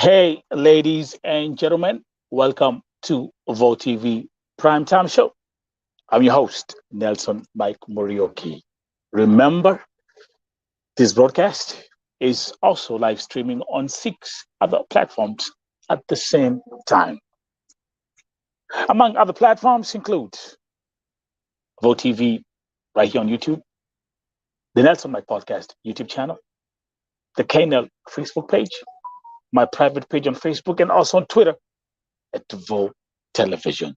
Hey, ladies and gentlemen, welcome to Vote TV Primetime Show. I'm your host, Nelson Mike Morioki. Remember, this broadcast is also live streaming on 6 other platforms at the same time. Among other platforms include Vote TV right here on YouTube, the Nelson Mike Podcast YouTube channel, the KNL Facebook page, my private page on Facebook, and also on Twitter at Vote Television.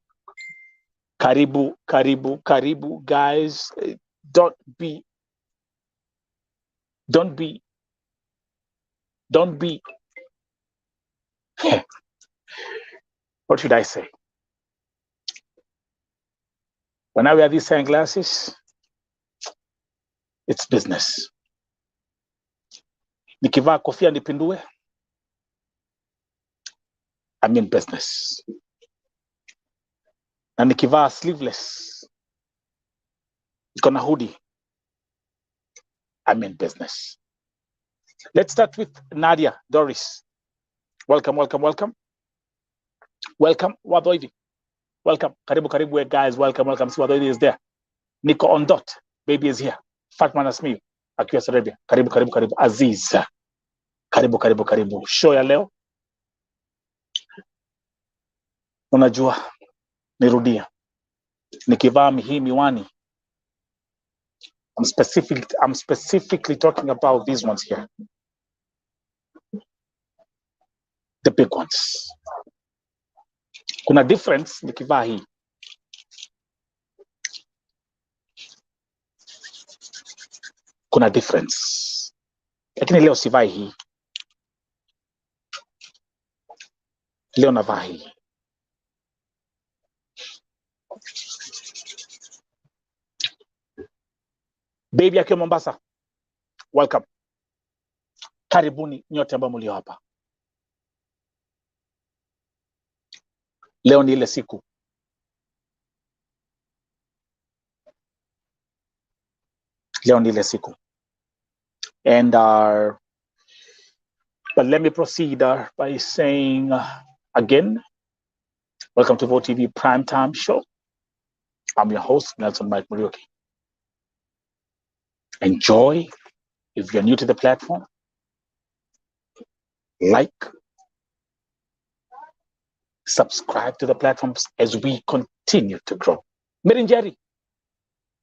Karibu, karibu, karibu, guys. Don't be, don't be, don't be. What should I say? When I wear these sunglasses, it's business. Nikivaa kofia nipindue, I'm in business. Na nikivaa sleeveless, niko na hoodie, I'm in business. Let's start with Nadia Doris. Welcome, welcome, welcome. Welcome, Wadoivi. Welcome, karibu, karibu, guys. Welcome, welcome. See Wadoivi is there. Nico on dot. Baby is here. Fatman Asmiu, akiwa Arabia. Karibu, karibu, karibu. Aziz. Karibu, karibu, karibu. Show ya leo. Unajua, nirudia. Nikivaa hii miwani. I'm specifically talking about these ones here. The big ones. Kuna difference nikivaa hii. Kuna difference. Lakini leo sivai hii. Leo navaa hii. Baby akiwa Mombasa. Welcome. Karibuni nyote ambao mlio hapa. Leo ni ile siku. Leo ni ile siku. And but let me proceed by saying again, welcome to Vote TV Primetime Show. I'm your host, Nelson Mike Morioki. Enjoy. If you're new to the platform, like, subscribe to the platforms as we continue to grow. Mirinjeri,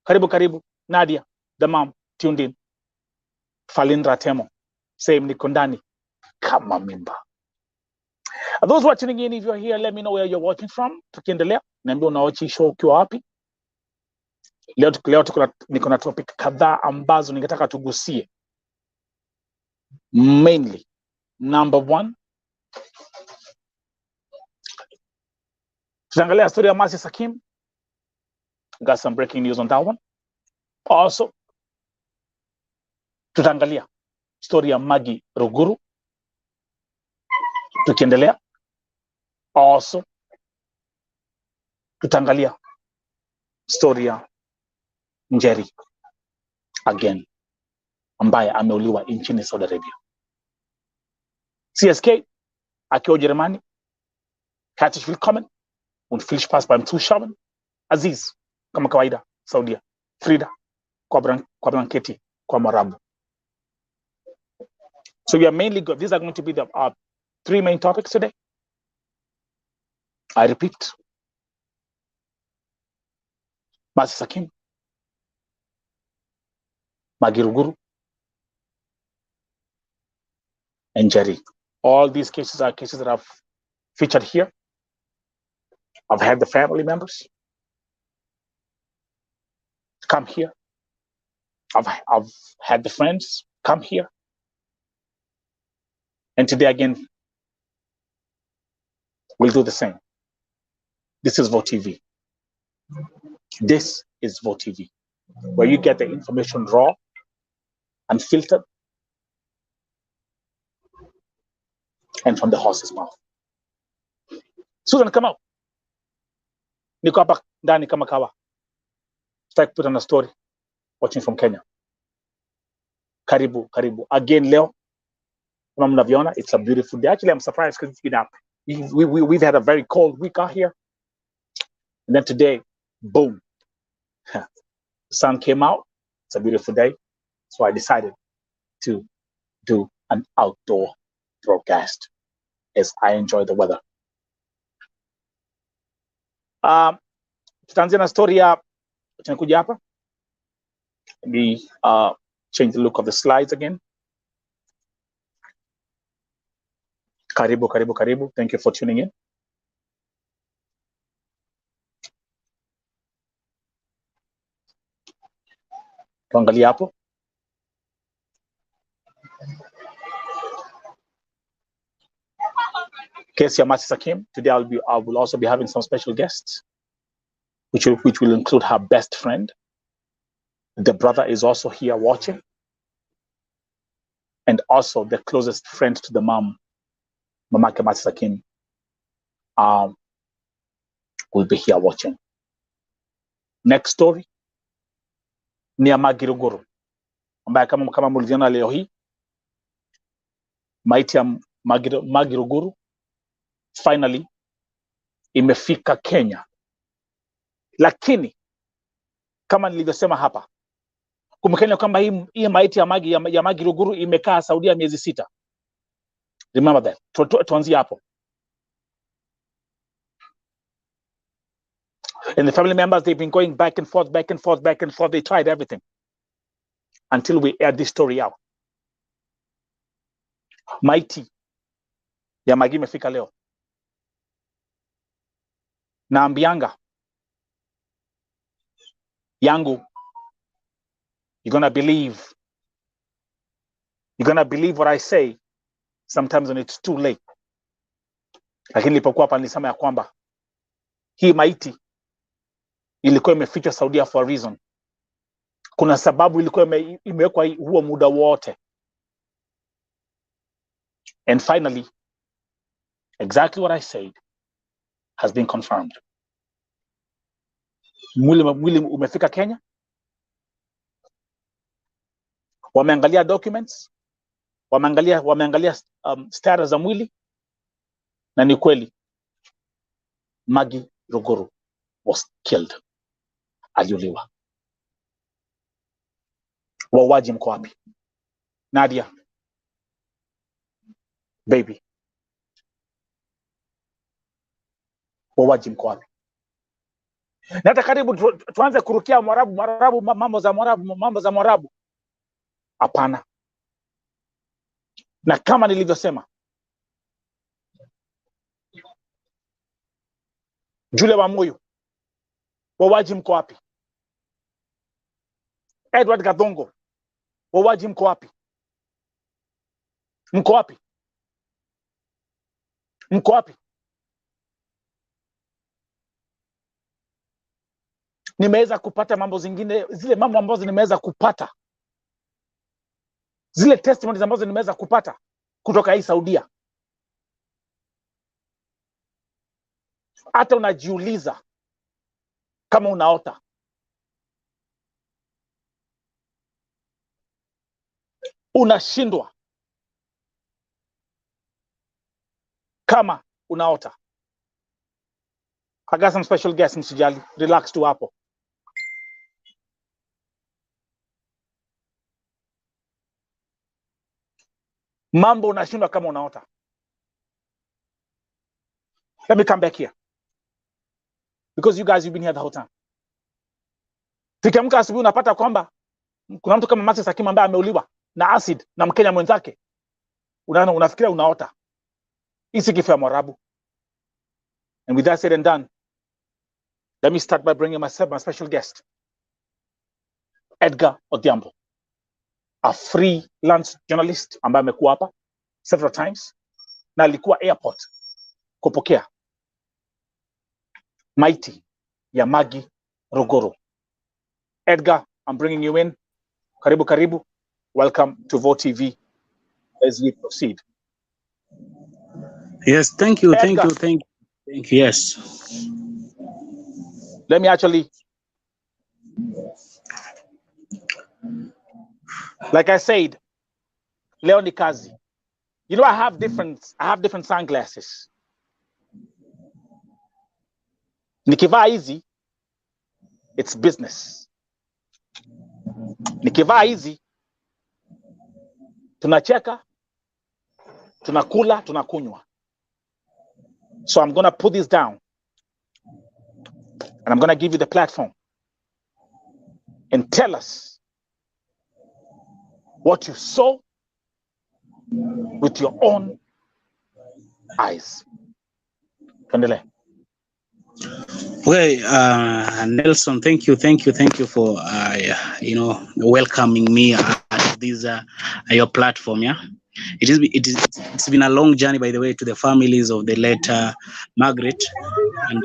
karibu karibu, Nadia, the mom, tuned in. Falindra Temo, same Nikondani, kama mimba. Those watching in, if you're here, let me know where you're watching from. Tukiendelea, niambie unaochi show ukiwa wapi. Leo niko na topic kadhaa ambazo ningetaka tugusie. Mainly, number one, tutaangalia story ya Masi Sakim. Got some breaking news on that one. Also, tutaangalia story ya Magi Ruguru. Tukiendelea. Also, tutaangalia story ya Njeri again, ambaye ameuliwa nchini Saudi Arabia. CSK akiwa Ujerumani. Herzlich willkommen und viel Spaß beim Zuschauen. Aziz kama kawaida Saudia. Frida kwa blanketi kwa Marabu. So we are mainly good. These are going to be the 3 main topics today. I repeat. Masi Sakim, Magi Ruguru, and Njeri. All these cases are cases that I've featured here. I've had the family members come here. I've had the friends come here. And today again, we'll do the same. This is Vote TV. This is Vote TV, where you get the information raw, unfiltered, and from the horse's mouth. Susan, come out. Niko hapa ndani kama kawa. Start put on a story. Watching from Kenya. Karibu, karibu. Again leo, It's a beautiful day. Actually, I'm surprised because we've had a very cold week out here. And then today, boom, the sun came out. It's a beautiful day. So I decided to do an outdoor broadcast as I enjoy the weather. Tutaanzia na story ya tunakuja hapa. Let me change the look of the slides again. Karibu, karibu, karibu. Thank you for tuning in. Tuangalie hapo. Kesi ya Mercy Hakim. Today I will also be having some special guests, which will include her best friend. The brother is also here watching, and also the closest friend to the mom, Mamake Mercy Hakim, will be here watching. Next story ni ya Magi Ruguru, ambaye kama mliziona leo hii maiti ya Magi Ruguru finally imefika Kenya, lakini kama nilivyosema hapa, kumbukeni kwamba hii maiti ya Magi Ruguru imekaa Saudia miezi 6. Remember that. Tuanzie hapo. And the family members, they've been going back and forth. They tried everything until we aired this story out. Maiti ya Magi imefika leo. Naambianga yangu, you're gonna believe what I say sometimes when it's too late. Lakini nilipokuwa hapa nilisema ya kwamba hii maiti ilikuwa imefichwa Saudia for a reason. Kuna sababu ilikuwa imewekwa huo muda wote. And finally, exactly what I said has been confirmed. Mwili umefika Kenya. Wameangalia documents, wameangalia status za mwili, na ni kweli Magi Ruguru was killed. Aliuliwa. Wauaji mko wapi? Nadia, baby, wauaji mko wapi? Na hata karibu tuanze kurukia Mwarabu, mambo za Mwarabu. Hapana. Na kama nilivyosema, Jule wa Moyo, wauaji mko wapi? Edward Gadongo, wauaji mko wapi? Mko wapi? Mko wapi? Nimeweza kupata mambo zingine, zile mambo ambazo nimeweza kupata, zile testimonies ambazo nimeweza kupata kutoka hii Saudia. Hata unajiuliza kama unaota. Unashindwa kama unaota. I got some special guests, msijali. Relax tu hapo. Mambo unashindwa kama unaota. Let me come back here, because you guys, you've been here the whole time. Tukiamka asubuhi unapata kwamba kuna mtu kama Mercy Hakim ambaye ameuliwa na acid na Mkenya mwenzake. Unafikiria unaota. Hii kifo ya Mwarabu. And with that said and done, let me start by bringing my special guest, Edgar Odhiambo, a freelance journalist ambaye amekuwa hapa several times na alikuwa airport kupokea maiti ya Magi Ruguru. Edgar, I'm bringing you in. Karibu, karibu. Welcome to Vote TV as we proceed. Yes, thank you, Edgar. Thank you. Yes. Let me actually, like I said, leo ni kazi. You know, I have different sunglasses. Nikivaa hizi, it's business. Nikivaa hizi, tunacheka, tunakula, tunakunywa. So I'm going to put this down. And I'm going to give you the platform. And tell us what you saw with your own eyes. Kandele. Okay, Nelson, thank you for welcoming me at this your platform. Yeah, it's been a long journey, by the way, to the families of the late Margaret, and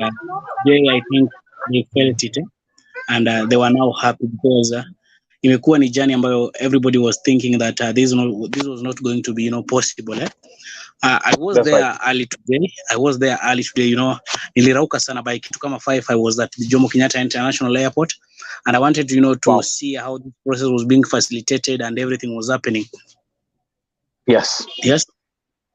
today I think they felt it, and they were now happy because imekuwa ni journey ambayo everybody was thinking that this was not going to be possible. I was That's there right. early today. Nilirauka sana by kitu kama 5. I was at the Jomo Kenyatta International Airport, and I wanted to see how the process was being facilitated and everything was happening. Yes.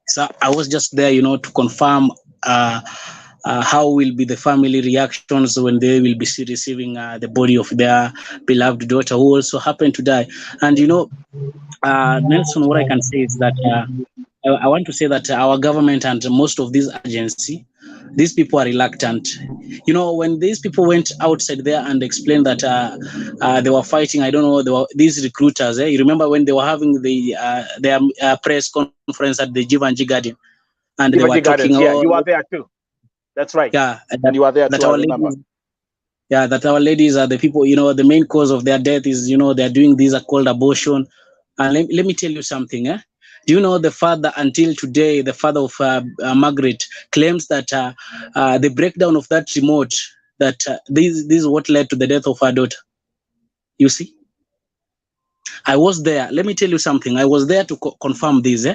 So I was just there, to confirm how will be the family reactions when they will be receiving the body of their beloved daughter who also happened to die. And Nelson, what I can say is that I want to say that our government and most of these agencies, these people are reluctant. When these people went outside there and explained that they were fighting, I don't know, they were these recruiters. You remember when they were having their press conference at the Jivanji Garden, and they were talking. Yeah, you were there too. That's right. Yeah, and you are there too. I remember. That our ladies are the people. The main cause of their death is they are doing these are called abortion. And let me tell you something. Do you know the father, until today, the father of Margaret claims that the breakdown of that remote, that this is what led to the death of her daughter. You see? I was there. Let me tell you something. I was there to confirm this.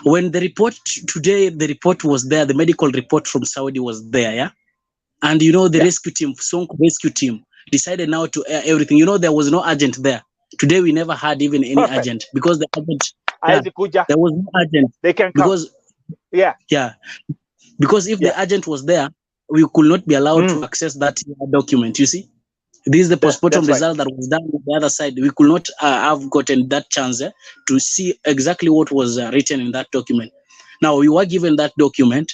When the report today, the report was there. The medical report from Saudi was there. Yeah. And the rescue team, Sonko rescue team, decided now to air everything. There was no agent there. Today we never had even any agent because the agent. There was no agent. They can come. Because if the agent was there, we could not be allowed to access that document. You see, this is the postmortem result that was done on the other side. We could not have gotten that chance to see exactly what was written in that document. Now we were given that document,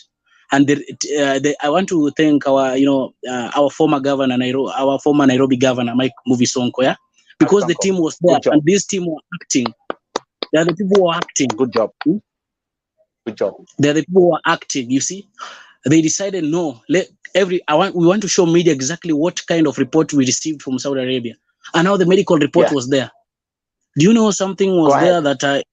and I want to thank our former governor, our former Nairobi governor, Mike Mbuvi Sonko, yeah, because the team was there and this team were acting. They are the people who are acting. Good job. Good job. They are the people who are acting. You see, they decided no. We want to show media exactly what kind of report we received from Saudi Arabia, and now the medical report was there. Do you know something was there that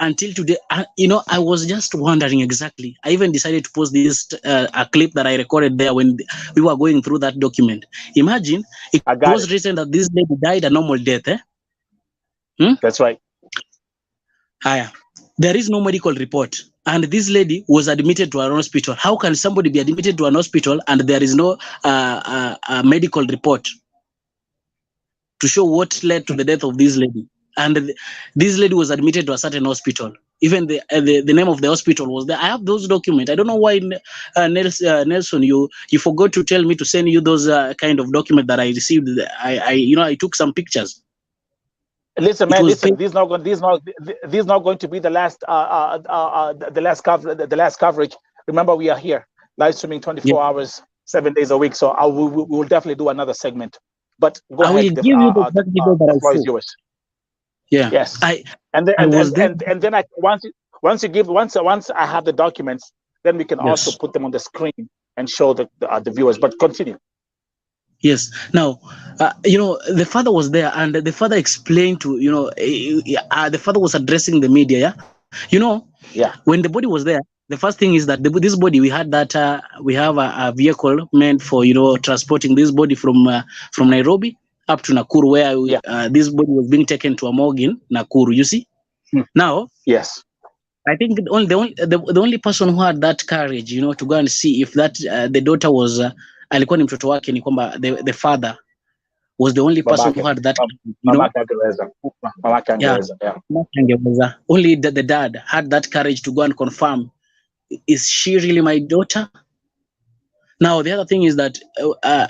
until today? I was just wondering exactly. I even decided to post this a clip that I recorded there when we were going through that document. Imagine it was written that this lady died a normal death. That's right. There is no medical report, and this lady was admitted to an hospital. How can somebody be admitted to an hospital and there is no medical report to show what led to the death of this lady? And this lady was admitted to a certain hospital. Even the name of the hospital was there. I have those documents. I don't know why, Nelson, you forgot to tell me to send you those kind of documents that I received. I took some pictures. Listen, man. This is not going to be the last the last coverage. Remember, we are here live streaming 24 hours, 7 days a week. So we will definitely do another segment. But go ahead. I will give you the video that I saw. Yeah. Yes. Once I have the documents, then we can also put them on the screen and show the viewers. But continue. Yes. Now, the father was there, and the father explained to the father was addressing the media. When the body was there, the first thing is that this body, we had that we have a vehicle meant for transporting this body from Nairobi up to Nakuru, where this body was being taken to a morgue in Nakuru. You see, now I think the only person who had that courage, to go and see if that the daughter was alikuwa ni mtoto wake, ni kwamba the father was the only person who had that, you know. Yeah. Only the dad had that courage to go and confirm, is she really my daughter? Now, the other thing is that,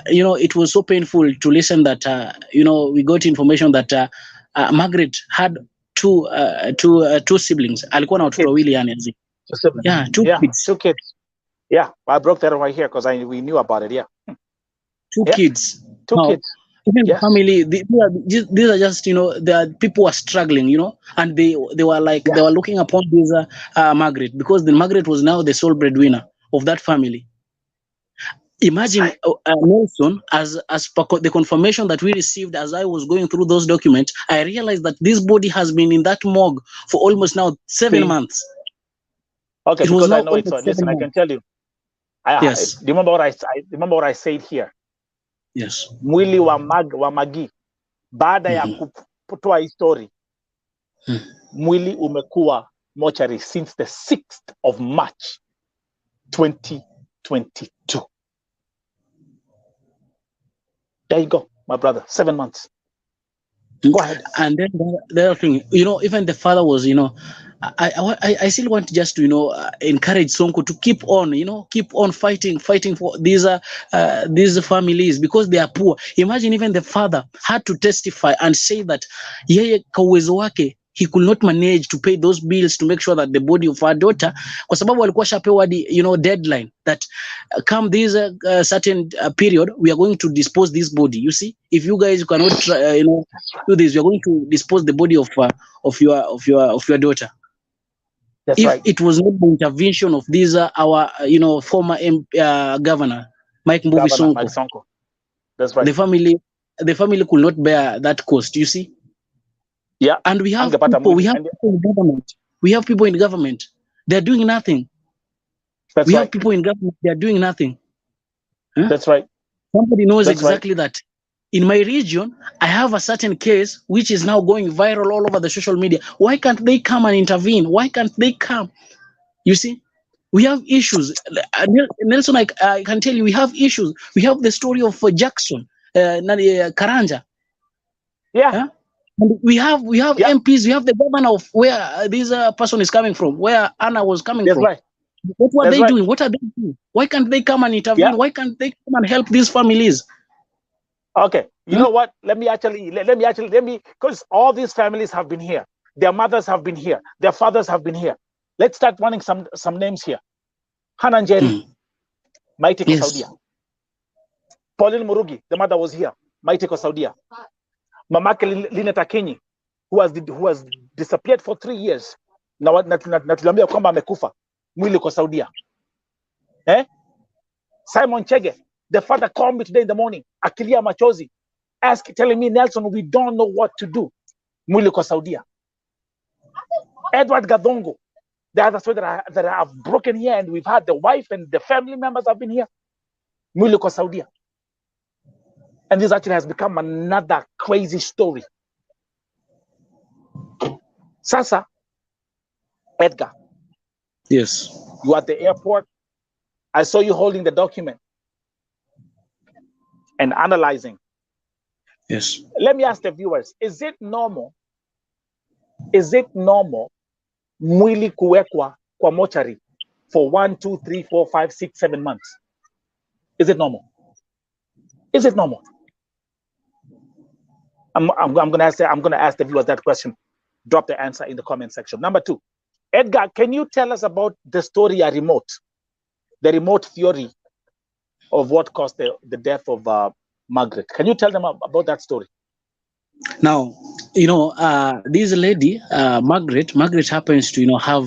you know, it was so painful to listen that, you know, we got information that Margaret had two siblings. Alikuwa na watoto wawili yani. Yeah, two kids. Yeah, I broke that right here because we knew about it. Yeah. Two kids. Two kids. Even the family, these are just, you know, people were struggling, you know, and they were like, they were looking upon this Margaret, because the Margaret was now the sole breadwinner of that family. Imagine, Nelson, as the confirmation that we received as I was going through those documents, I realized that this body has been in that morgue for almost now 7 months. Okay, it because I know it's listen, I can tell you. Yes. Remember what I said here. Yes. Mwili wa Magi baada ya kutoa hii story, mwili umekuwa mortuary since the 6th of March 2022. There you go, my brother. 7 months. Go ahead. And then the other thing, you know, even the father was, you know, I still want just to, you know, encourage Sonko to keep on, you know, keep on fighting for these families, because they are poor. Imagine even the father had to testify and say that yeye kwa uwezo wake he could not manage to pay those bills to make sure that the body of our daughter, kwa sababu alikuwa shapewa the, you know, deadline that come this certain period, we are going to dispose this body. You see, if you guys cannot, you know, do this, we are going to dispose the body of your daughter. That's if right. It was not the intervention of this our, you know, former governor Mike Mbuvi Sonko. That's right. The family could not bear that cost. You see. Yeah, and we have people in government. We have people in government. They're doing nothing. That's we right. have people in government. They're doing nothing. Huh? That's right. Somebody knows exactly that. In my region, I have a certain case which is now going viral all over the social media. Why can't they come and intervene? Why can't they come? You see, we have issues. Nelson, I can tell you, we have issues. We have the story of Jackson, Karanja. Yeah. Huh? And we have MPs, we have the governor of where this person is coming from, where Anna was coming from. Right. What were they doing? What are they doing? Why can't they come and intervene? Why can't they come and help these families? Okay, you know what? Let me, because all these families have been here. Their mothers have been here. Their fathers have been here. Let's start running some names here. Hananjeri, Maite ko Saudia. Pauline Murugi, the mother was here. Maite ko Saudia. Mamake Lineta Kenyi, who has disappeared for 3 years. Na tuliambia kwamba amekufa. Mwili kwa Saudia. Simon Chege, the father called me today in the morning, akilia machozi, telling me, Nelson, we don't know what to do. Mwili kwa Saudia. Edward Gadongo, the other story that I have broken here, and we've had the wife and the family members have been here. Mwili kwa Saudia. And this actually has become another crazy story. Sasa, Edgar. Yes. You at the airport. I saw you holding the document and analyzing. Yes. Let me ask the viewers, is it normal mwili kuwekwa kwa mortuary for 1, 2, 3, 4, 5, 6, 7 months? Is it normal? Is it normal? I'm going to ask the viewers that question. Drop the answer in the comment section. Number 2, Edgar, can you tell us about the story the remote theory of what caused the death of Margaret? Can you tell them about that story? Now, you know, this lady, Margaret happens to, you know, have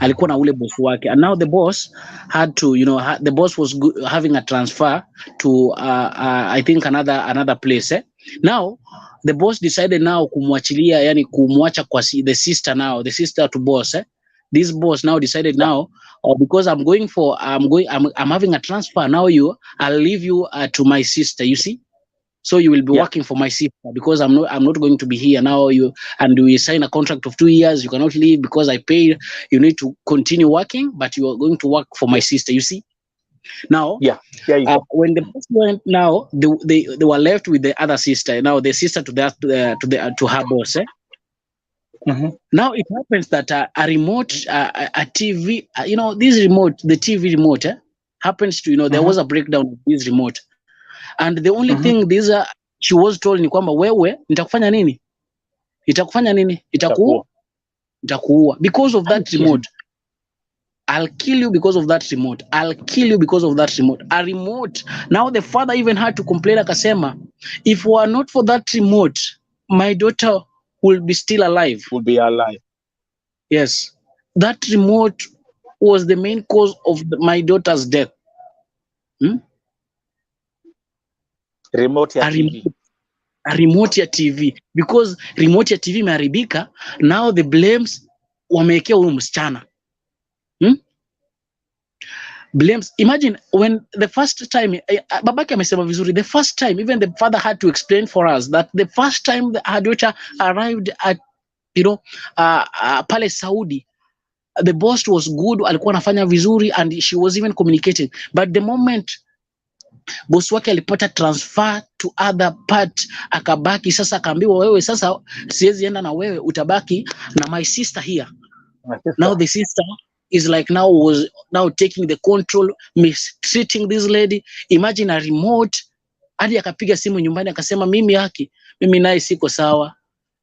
alikuwa na ule boss wake, and now the boss had to, you know, the boss was having a transfer to I think another place. Now the boss decided now kumwachilia, yani kumwacha kwa the sister to boss. This boss now decided now, because I'm having a transfer now, I'll leave you to my sister. You see. So you will be working for my sister, because I'm not going to be here now. We sign a contract of 2 years. You cannot leave because I paid. You need to continue working, but you are going to work for my sister. You see. Now, when the boss went, now they were left with the other sister. Now the sister to her boss. Now it happens that a remote, a TV, this remote, the TV remote, happens to, there was a breakdown of this remote, and the only thing she was told ni kwamba wewe nitakufanya nini? Itakuua because of that remote. I'll kill you because of that remote. I'll kill you because of that remote. A remote. Now the father even had to complain, akasema, if were not for that remote, my daughter will be still alive. Yes. That remote was the main cause of my daughter's death. Remote ya TV. A remote ya TV. Because remote ya TV imeharibika, now the blames wamewekea huyu msichana. Blames. Imagine when the first time, babake amesema vizuri, the first time, even the father had to explain for us that the first time her daughter arrived at, pale Saudi, the boss was good, alikuwa anafanya vizuri, and she was even communicating. But the moment boss wake alipata transfer to other part, akabaki sasa, akaambiwa wewe sasa siwezi enda na wewe, utabaki na my sister here. Now the sister is like was taking the control, mistreating this lady. Imagine a remote, hadi akapiga simu nyumbani akasema mimi naye siko sawa.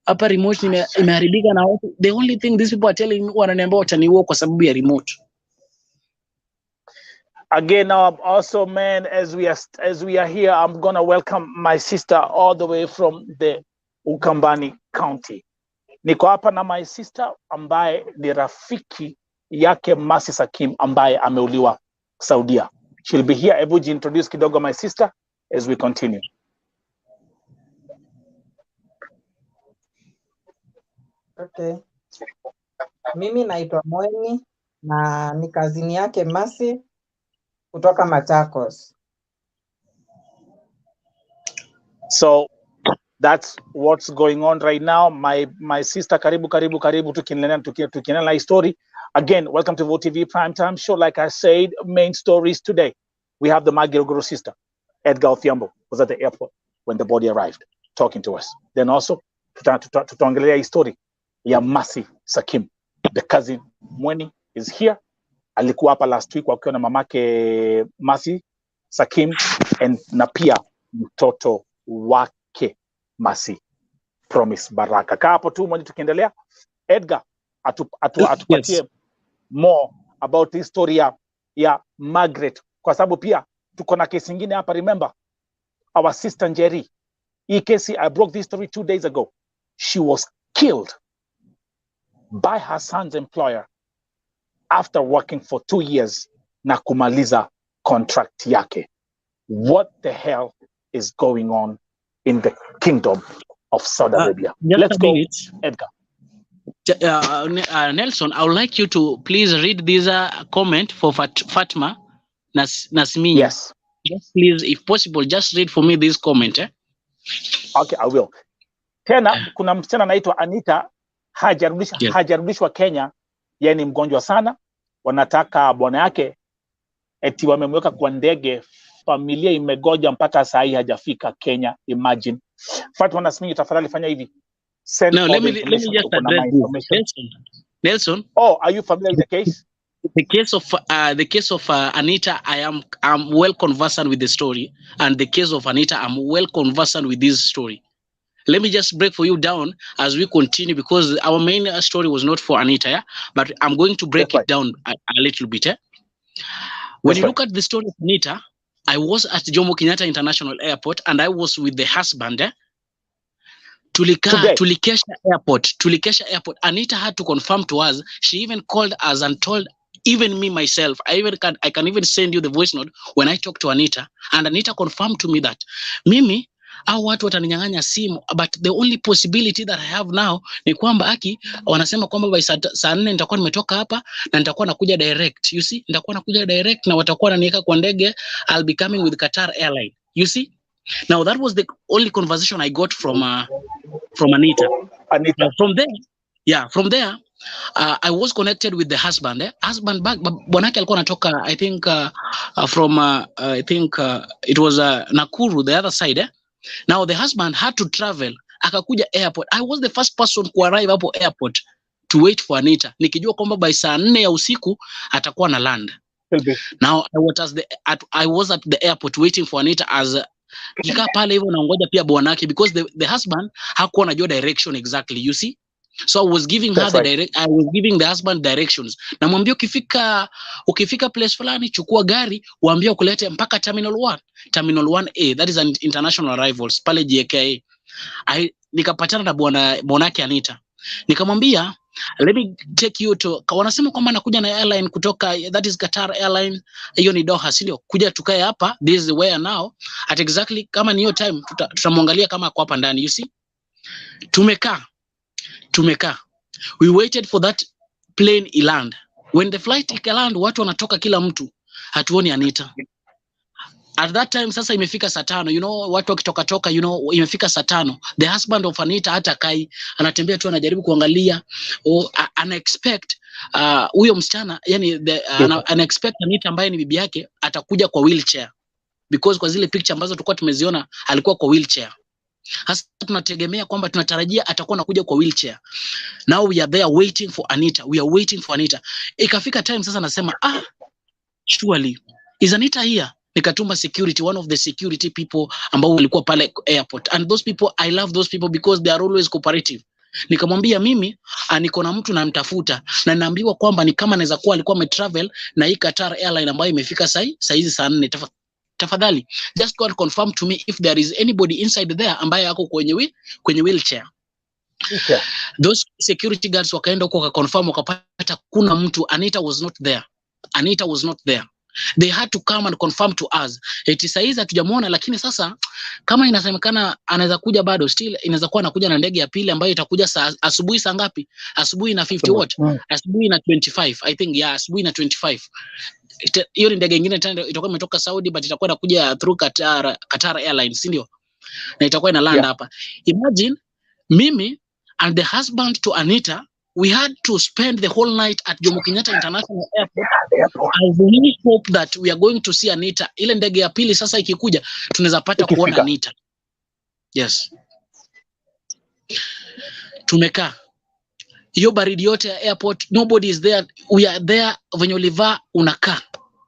Hapa remote imeharibika na watu. The only thing these people are telling me, wananiambia wataniua kwa sababu ya remote. Again, now also, man, as we are here, I'm gonna welcome my sister all the way from the Ukambani County. Niko hapa na my sister ambaye ni rafiki yake Mercy Sakim ambaye ameuliwa Saudia. She'll be here. Ebu introduce kidogo my sister as we continue. Okay. Mimi naitwa Mweni na ni kazini yake Mercy kutoka Machakos. So that's what's going on right now. My sister, karibu tukiendelea story. Again, welcome to VOTV Primetime Show. Like I said, main stories today. We have the Magirogoro sister, Edgar Othiambo, was at the airport when the body arrived, talking to us. Then also, tutaongelea story ya Mercy Sakim. The cousin Mweni is here. Alikuwa hapa last week wakiwa na mamake Mercy Sakim na pia mtoto wake Mercy Promise Baraka. Kaa hapo tu Mweni, tukiendelea. Edgar atupatie more about this story ya Margaret, kwa sababu pia tuko na kesi nyingine hapa. Remember our sister Njeri, hii kesi, I broke this story 2 days ago. She was killed by her son's employer after working for 2 years na kumaliza contract yake. What the hell is going on in the kingdom of Saudi Arabia? Let's go, Edgar. Nelson, I would like you to please read this comment for Fatma Nasmi. Yes. Yes, please, if possible, just read for me this comment. Okay, I will. Tena, kuna msichana anaitwa Anita, hajarudishwa Kenya, yeye ni mgonjwa sana. Wanataka bwana yake, eti wamemweka kwa ndege, familia imegoja mpaka saa hii hajafika Kenya. Imagine. Fatma Nasmi, tafadhali fanya hivi. No, let me just address this. Nelson. Oh, are you familiar with the case? The case of Anita, I'm well conversant with the story, and the case of Anita, I'm well conversant with this story. Let me just break for you down as we continue, because our main story was not for Anita, yeah? But I'm going to break it down a little bit. When you look at the story of Anita, I was at Jomo Kenyatta International Airport, and I was with the husband. Tulikesha airport. Anita had to confirm to us. She even called us and told even me myself. I can even send you the voice note when I talked to Anita, and Anita confirmed to me that mimi au watu wataninyang'anya simu, but the only possibility that I have now ni kwamba wanasema kwamba by saa 4 nitakuwa nimetoka hapa na nitakuwa nakuja direct. You see, nitakuwa nakuja direct na watakuwa wananiweka kwa ndege. I'll be coming with Qatar Airline. You see. Now that was the only conversation I got from Anita. Now, from there, I was connected with the husband. Husband back, bwanake alikuwa anatoka, I think from I think it was Nakuru, the other side. Now the husband had to travel, akakuja airport. I was the first person to arrive hapo airport to wait for Anita, nikijua kwamba by saa 4 ya usiku atakuwa na land. Now I was at the airport waiting for Anita as nikaa pale hivyo naongoja pia bwanake, because the husband hakuwa anajua direction exactly, you see. So I was giving her I was giving the husband directions. Namwambia ukifika place fulani chukua gari, waambie ukulete mpaka terminal 1. Terminal 1A, that is an international arrivals pale JKA. Nikapatana na bwanake Anita. Nikamwambia let me take you to, wanasema kwamba nakuja na airline kutoka, that is Qatar Airline, hiyo ni Doha, sio? Kuja tukae hapa, this is where now at exactly kama ni hiyo time tutamwangalia kama ako hapa ndani, you see. Tumekaa. We waited for that plane iland. When the flight ikaland, watu wanatoka kila mtu. Hatuoni Anita. At that time sasa imefika saa 5, you know, watu wakitoka, you know, imefika saa 5. The husband of Anita hata kai, anatembea tu anajaribu kuangalia, ana expect huyo msichana, yani ana expect Anita ambaye ni bibi yake atakuja kwa wheelchair. Because kwa zile picture ambazo tulikuwa tumeziona alikuwa kwa wheelchair. Hasa tunategemea kwamba tunatarajia atakuwa anakuja kwa wheelchair. Now we are there waiting for Anita. Ikafika time sasa nasema surely is Anita here? Nikatuma security, one of the security people ambao walikuwa pale airport, and those people, I love those people because they are always cooperative. Nikamwambia mimi niko na mtu namtafuta, na naambiwa kwamba ni kama anaweza kuwa alikuwa ametravel na hii Qatar Airline ambayo imefika saa hizi saa 4. Tafadhali just go and confirm to me if there is anybody inside there ambaye ako kwenye wheelchair. Okay. Those security guards wakaenda huko wakaconfirm, wakapata kuna mtu. Anita was not there. They had to come and confirm to us. Eti saizi hatujamuona, lakini sasa kama inasemekana anaweza kuja bado, still inaweza kuwa anakuja na ndege ya pili ambayo itakuja asubuhi. Saa ngapi? Asubuhi na 50 what? Asubuhi na 25, I think. Yeah, asubuhi na 25. Hiyo ni ndege nyingine tena itakuwa imetoka Saudi, but itakuwa inakuja through Qatar Airlines, ndio? Na itakuwa ina land hapa. Imagine mimi and the husband to Anita, we had to spend the whole night at Jomo Kenyatta International Airport. I really hope that we are going to see Anita. Ile ndege ya pili sasa ikikuja tunaweza pata kuona Anita. Yes. Tumekaa hiyo baridi yote ya airport, nobody is there. We are there, venye ulivaa unakaa,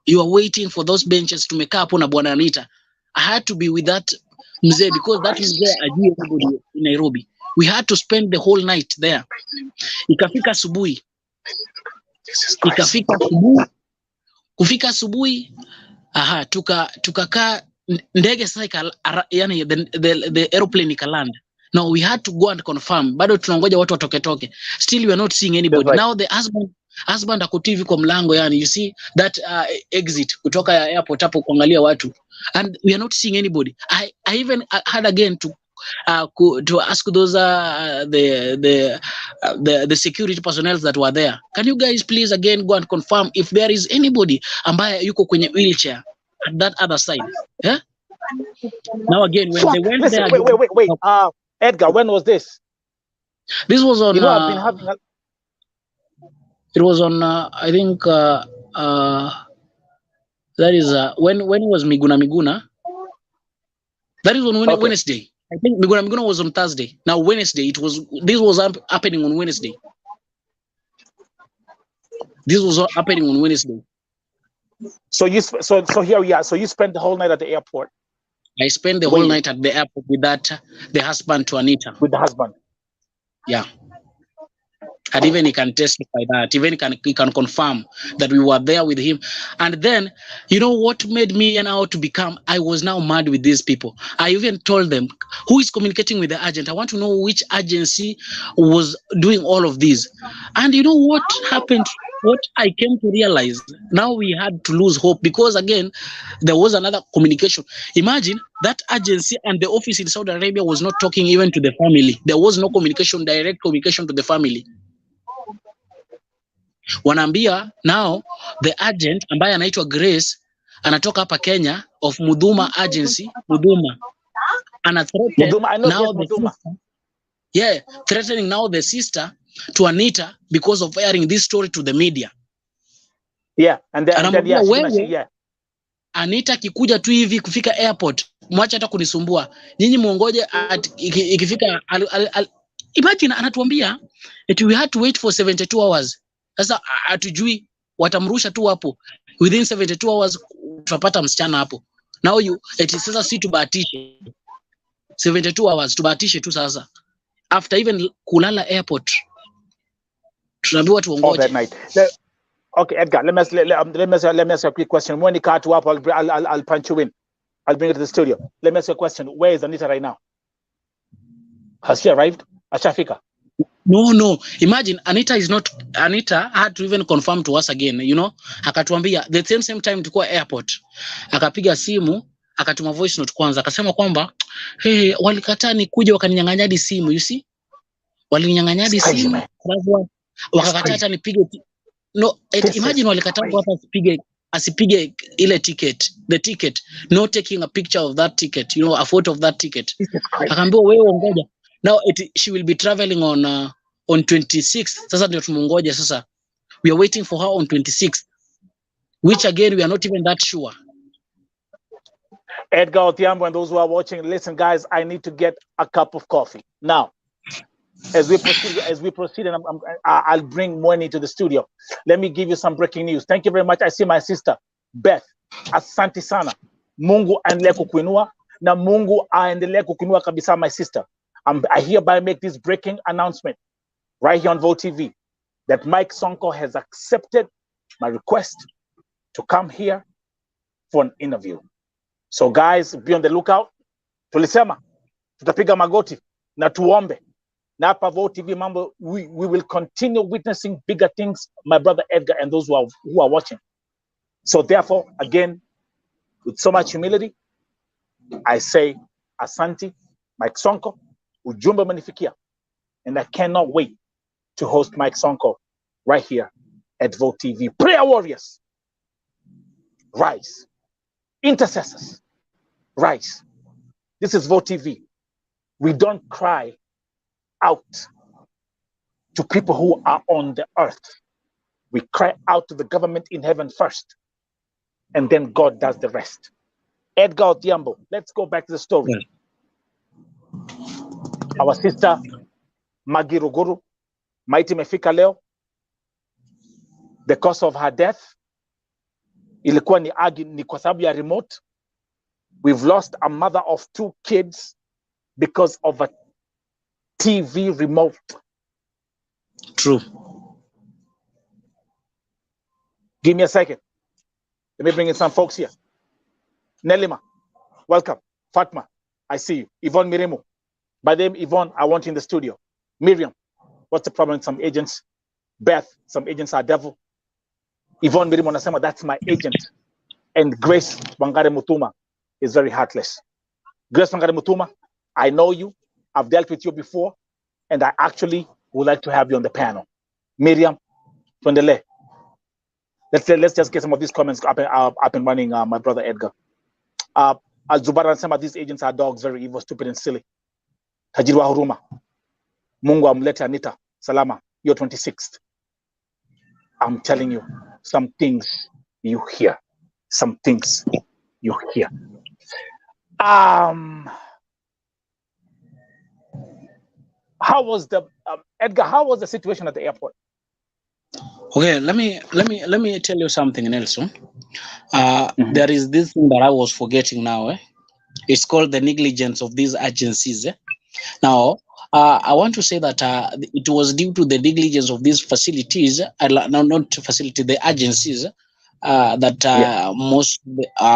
you are waiting for those benches. Tumekaa hapo na bwana Anita. I had to be with that mzee because that is where I knew everybody in Nairobi. We had to spend the whole night there. Ikafika asubuhi. Kufika asubuhi, tukakaa ndege sasa yani the airplane ikaland. Now we had to go and confirm. Bado tunangoja watu watoke. Still we are not seeing anybody. Right. Now the husband akutivi kwa mlango, yani you see that exit kutoka airport hapo kuangalia watu, and we are not seeing anybody. I even had again to ask those the security personnel that were there, can you guys please again go and confirm if there is anybody ambaye yuko kwenye wheelchair at that other side. Yeah. Now again when they went there. Wait. Edgar, when was this? This was on. You know, I've been having. It was on. I think that is when was Miguna. That is on Wednesday. I think Miguna was on Thursday. Now Wednesday, this was happening on Wednesday. This was happening on Wednesday. So here we are. So you spent the whole night at the airport. I spent the whole night at the airport with the husband to Anita. With the husband. Yeah. And even he can testify that. Even he can confirm that we were there with him. And then, you know what made me now to become, I was now mad with these people. I even told them, who is communicating with the agent? I want to know which agency was doing all of this. And you know what happened? What I came to realize, now we had to lose hope because again, there was another communication. Imagine that agency and the office in Saudi Arabia was not talking even to the family. There was no communication, direct communication to the family. Wanaambia now the agent ambaye anaitwa Grace anatoka hapa Kenya of Muduma agency, Muduma. Threatening now the sister to Anita because of airing this story to the media. Yeah, and then yeah, Anita kikuja tu hivi kufika airport, mwacha hata kunisumbua. Nyinyi muongoje ikifika imagine anatuambia that we had to wait for 72 hours. Sasa hatujui watamrusha tu hapo. Within 72 hours tutapata msichana hapo. Now sasa si tubahatishe. 72 hours tubahatishe tu sasa. After even kulala airport. Tunaambiwa tuongoje. That night. Okay, Edgar, let me ask you a quick question. When you cut up, I'll punch you in. I'll bring it to the studio. Let me ask you a question. Where is Anita right now? Has she arrived? Ashafika? No. Imagine Anita had to even confirm to us again, you know. Akatuambia the same time tulikuwa airport. Akapiga simu, akatuma voice note kwanza. Akasema kwamba hey, walikataa kuja wakaninyang'anya hadi simu, you see? Walininyang'anya hadi simu. Wakakataa hata nipige. No, imagine walikataa hapa asipige ile the ticket, no taking a picture of that ticket, you know, a photo of that ticket. Akaambiwa wewe ngoja. Now she will be traveling on 26th. Sasa ndio tumungoja sasa. We are waiting for her on 26th, which again we are not even that sure. Edgar Odhiambo and those who are watching, listen guys, I need to get a cup of coffee. Now, as we proceed, and I'll bring Mweni to the studio. Let me give you some breaking news. Thank you very much. I see my sister Beth. Asante sana. Mungu aendelee kukuinua na Mungu aendelee kukuinua kabisa, my sister. I hereby make this breaking announcement right here on Vote TV that Mike Sonko has accepted my request to come here for an interview. So guys, be on the lookout. Tulisema tutapiga magoti na tuombe. Na hapa Vote TV mambo, we will continue witnessing bigger things, my brother Edgar and those who are watching. So therefore, again, with so much humility, I say asante, Mike Sonko, ujumbe umenifikia, and I cannot wait to host Mike Sonko right here at Vote TV. Prayer warriors, rise. Intercessors, rise. This is Vote TV. We don't cry out to people who are on the earth. We cry out to the government in heaven first, and then God does the rest. Edgar Odhiambo, let's go back to the story. Our sister Magi Ruguru, maiti imefika leo. The cause of her death ilikuwa ni kwa sababu ya remote. We've lost a mother of 2 kids because of a TV remote. True. Give me a second. Let me bring in some folks here. Nelima, welcome. Fatma, I see you. Yvonne Mirimu. By the name Yvonne, I want you in the studio. Miriam, what's the problem with some agents? Beth, some agents are devil. Yvonne Mirimu anasema, that's my agent. And Grace Wangare Mutuma is very heartless. Grace Wangare Mutuma, I know you. I've dealt with you before, and I actually would like to have you on the panel. Miriam, tuendelee. Let's just get some of these comments up and running, my brother Edgar. Al-Zubar and some of these agents are dogs, very evil, stupid, and silly. Tajirwa Huruma. Mungu amlete Anita. Salama. You're 26th. I'm telling you, some things you hear. Some things you hear. How was the Edgar? How was the situation at the airport? Okay, let me tell you something, Nelson. There is this thing that I was forgetting now. It's called the negligence of these agencies. Now, I want to say that it was due to the negligence of these facilities, the agencies, that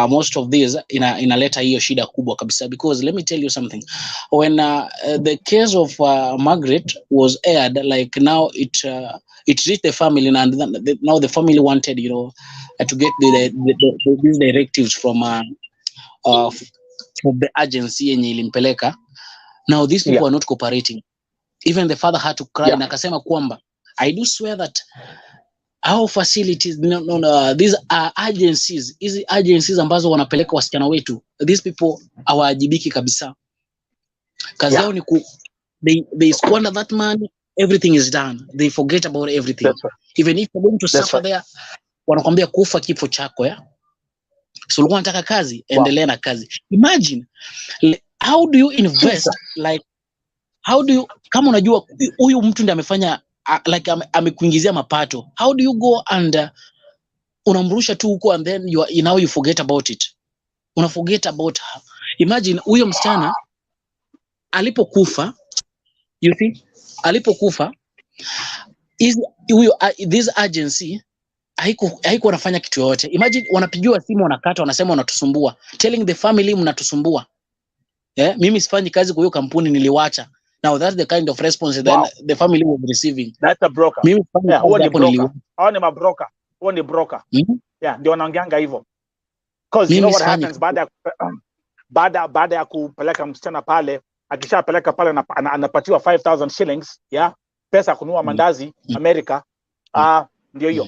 most of these inaleta hiyo shida kubwa kabisa. Because let me tell you something, when the case of Margaret was aired, like now it reached the family, and now the family wanted, to get these directives from the agency yenye ilimpeleka. Now these people are not cooperating. Even the father had to cry, na akasema kwamba I do swear that our facilities, these are agencies, hizi agencies ambazo wanapeleka wasichana wetu, these people hawajibiki kabisa. Kazi yao ni they squander that money everything is done. They forget about everything. That's right. Even if you're going to That's suffer right. there, wanakwambia kufa kifo chako ya. So ulikuwa unataka kazi, endelea na kazi. Imagine, how do you invest, like, how do you, kama unajua huyu mtu ndiye amefanya like amekuingizia mapato, how do you go and unamrusha tu huko and then now you forget about it. Una forget about her. Imagine huyo msichana alipokufa, you see, alipokufa this agency haiko wanafanya kitu yote. Imagine wanapigiwa simu, wanakata, wanasema wanatusumbua, telling the family mnatusumbua. Mimi sifanyi kazi kwa hiyo kampuni, niliwacha. Now that's the kind of response then the family was receiving. That's a broker. Mimi sifanyi kazi hapo niliwacha. Hao ni mabroker. Hao ni broker. Yeah, ndio wanaongeanga hivyo. Because you know what happens baada ya kupeleka msichana pale, akishapeleka pale anapatiwa 5,000 shillings, yeah, pesa kununua mandazi America. Ndio hiyo.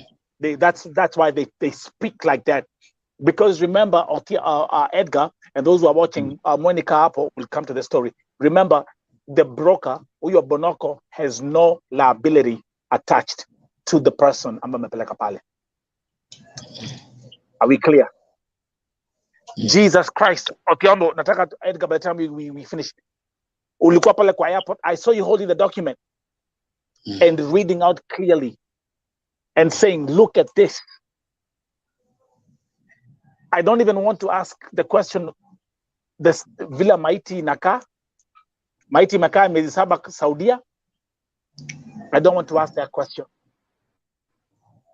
That's why they speak like that. Because remember, Edgar and those who are watching, Monica Apple will come to the story. Remember, the broker, Uyo Bonoko, has no liability attached to the person ambaye amepeleka pale. Are we clear? Jesus Christ. Otiambo, nataka Edgar, by the time we finish. Ulikuwa pale kwa airport, I saw you holding the document and reading out clearly and saying, look at this. I don't even want to ask the question, this Villa Maiti Naka, Maiti Maka Mezisaba Saudia. I don't want to ask that question.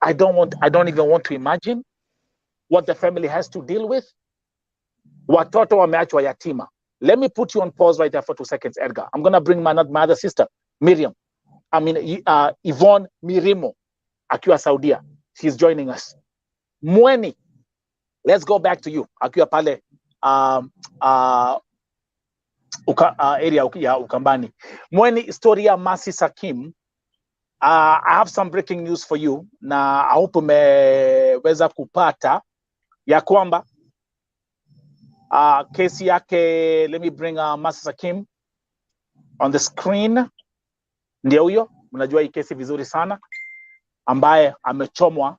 I don't even want to imagine what the family has to deal with. Watoto wameachwa yatima. Let me put you on pause right there for 2 seconds, Edgar. I'm going to bring my other sister, Miriam. Yvonne Mirimo, akiwa Saudia. She's joining us. Mweni, let's go back to you. Akiwa pale area ya Ukambani. Mweni, historia Masi Sakim. I have some breaking news for you. Na I hope umeweza kupata ya kwamba kesi yake, let me bring Masi Sakim on the screen. Ndio huyo, mnajua hii kesi vizuri sana, ambaye amechomwa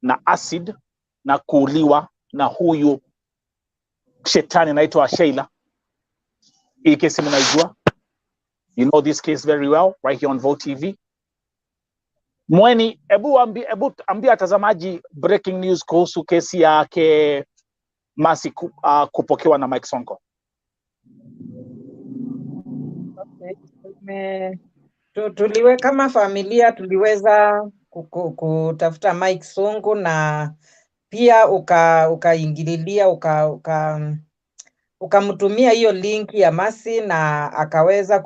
na acid na kuuliwa na huyu shetani anaitwa Sheila. Hii kesi mnaijua. You know this case very well right here on Vote TV. Mweni, ebu ambia watazamaji breaking news kuhusu kesi yake Masi kupokewa na Mike Sonko. Okay. Kama familia tuliweza kutafuta Mike Sonko na pia ukaingililia ukamtumia hiyo link ya Masi na akaweza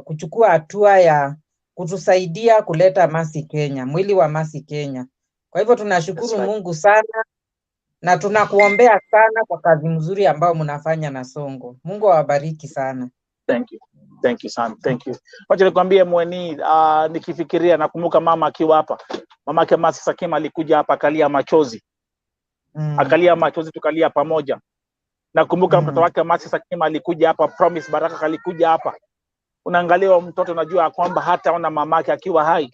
kuchukua hatua ya kutusaidia kuleta Masi Kenya, mwili wa Masi Kenya. Kwa hivyo tunashukuru Mungu sana na tunakuombea sana kwa kazi mzuri ambao mnafanya na Sonko. Mungu awabariki sana. Thank you sana. Thank you. Wacha nikwambie Mweni, nikifikiria nakumbuka mama akiwa hapa. Mama yake Masi Sakim alikuja hapa akalia machozi. Akalia machozi tukalia pamoja. Nakumbuka mtoto wake Masi Sakim alikuja hapa, Promise Baraka alikuja hapa. Unaangalia mtoto unajua kwamba hata ona mamake akiwa hai.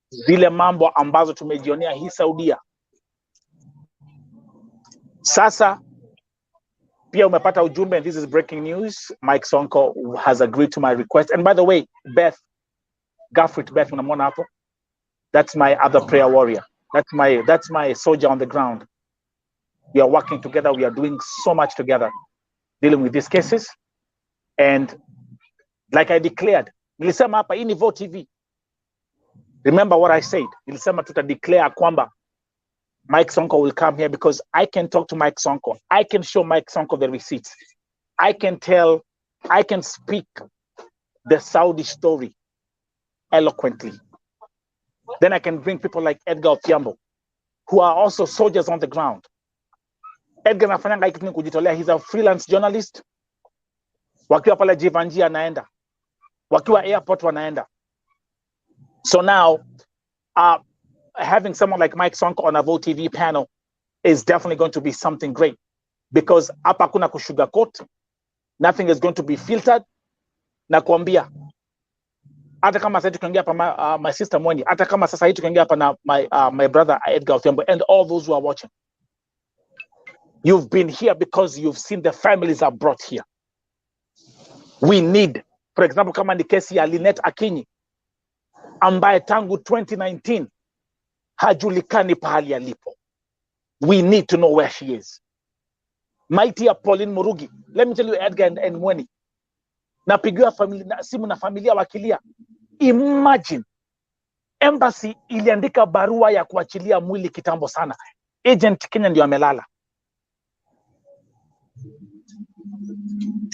Zile mambo ambazo tumejionea hii Saudia. Sasa pia umepata ujumbe, and this is breaking news. Mike Sonko has agreed to my request. And by the way, Beth unamwona hapo? That's my other prayer warrior. That's my soldier on the ground. We are working together. We are doing so much together, dealing with these cases. And like I declared, nilisema hapa hii ni Vote TV. Remember what I said. Nilisema tutadeclare kwamba Mike Sonko will come here because I can talk to Mike Sonko. I can show Mike Sonko the receipts. I can speak the Saudi story eloquently. Then I can bring people like Edgar Otiambo, who are also soldiers on the ground. Edgar nafanyanga hiki kitu kujitolea. He's a freelance journalist. Wakiwa pale Jivanjia anaenda. Wakiwa airport wanaenda. So now, having someone like Mike Sonko on a Vote TV panel is definitely going to be something great, because hapa kuna kusugarcoat, nothing is going to be filtered. Nakwambia, hata kama sasa tukiongea hapa my sister Mweni, hata kama sasa hii tukiongea hapa na my brother Edgar Othiambo and all those who are watching. You've been here because you've seen the families are brought here. We need, for example, kama ni kesi ya Lynette Akinyi ambaye tangu 2019 hajulikani pahali alipo. We need to know where she is. Mighty ya Pauline Murugi. Let me tell you, Edgar and Mweni. Napigiwa simu na familia wakilia. Imagine, embassy iliandika barua ya kuachilia mwili kitambo sana. Agent Kenya ndio amelala.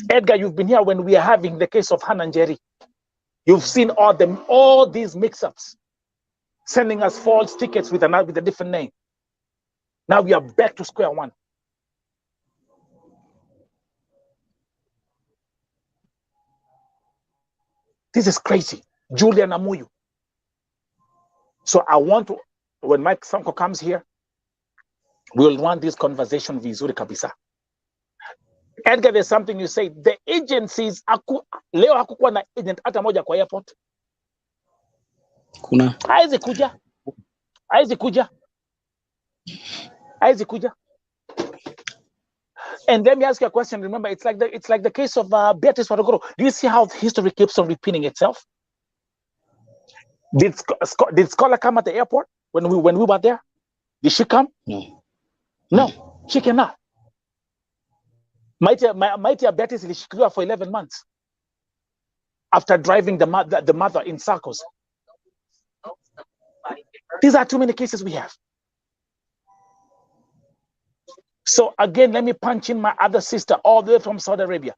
Edgar, you've been here when we are having the case of Hannah Njeri. You've seen all these mix-ups, sending us false tickets with a different name. Now we are back to square one. This is crazy. Julian Amuyu. So I want to, when Mike Sonko comes here, we'll run this conversation vizuri kabisa. Edgar, there's something you say. The agencies, leo hakukuwa na agent hata moja kwa airport. Kuna. Haizi kuja. And let me ask you a question. Remember, it's like the case of Beatrice Waruguru. Do you see how history keeps on repeating itself? Did Scholar come at the airport when we were there? Did she come? No, she cannot. Mighty Beatrice ilishikiliwa for 11 months after driving the mother in circles. These are too many cases we have. So again, let me punch in my other sister all the way from Saudi Arabia,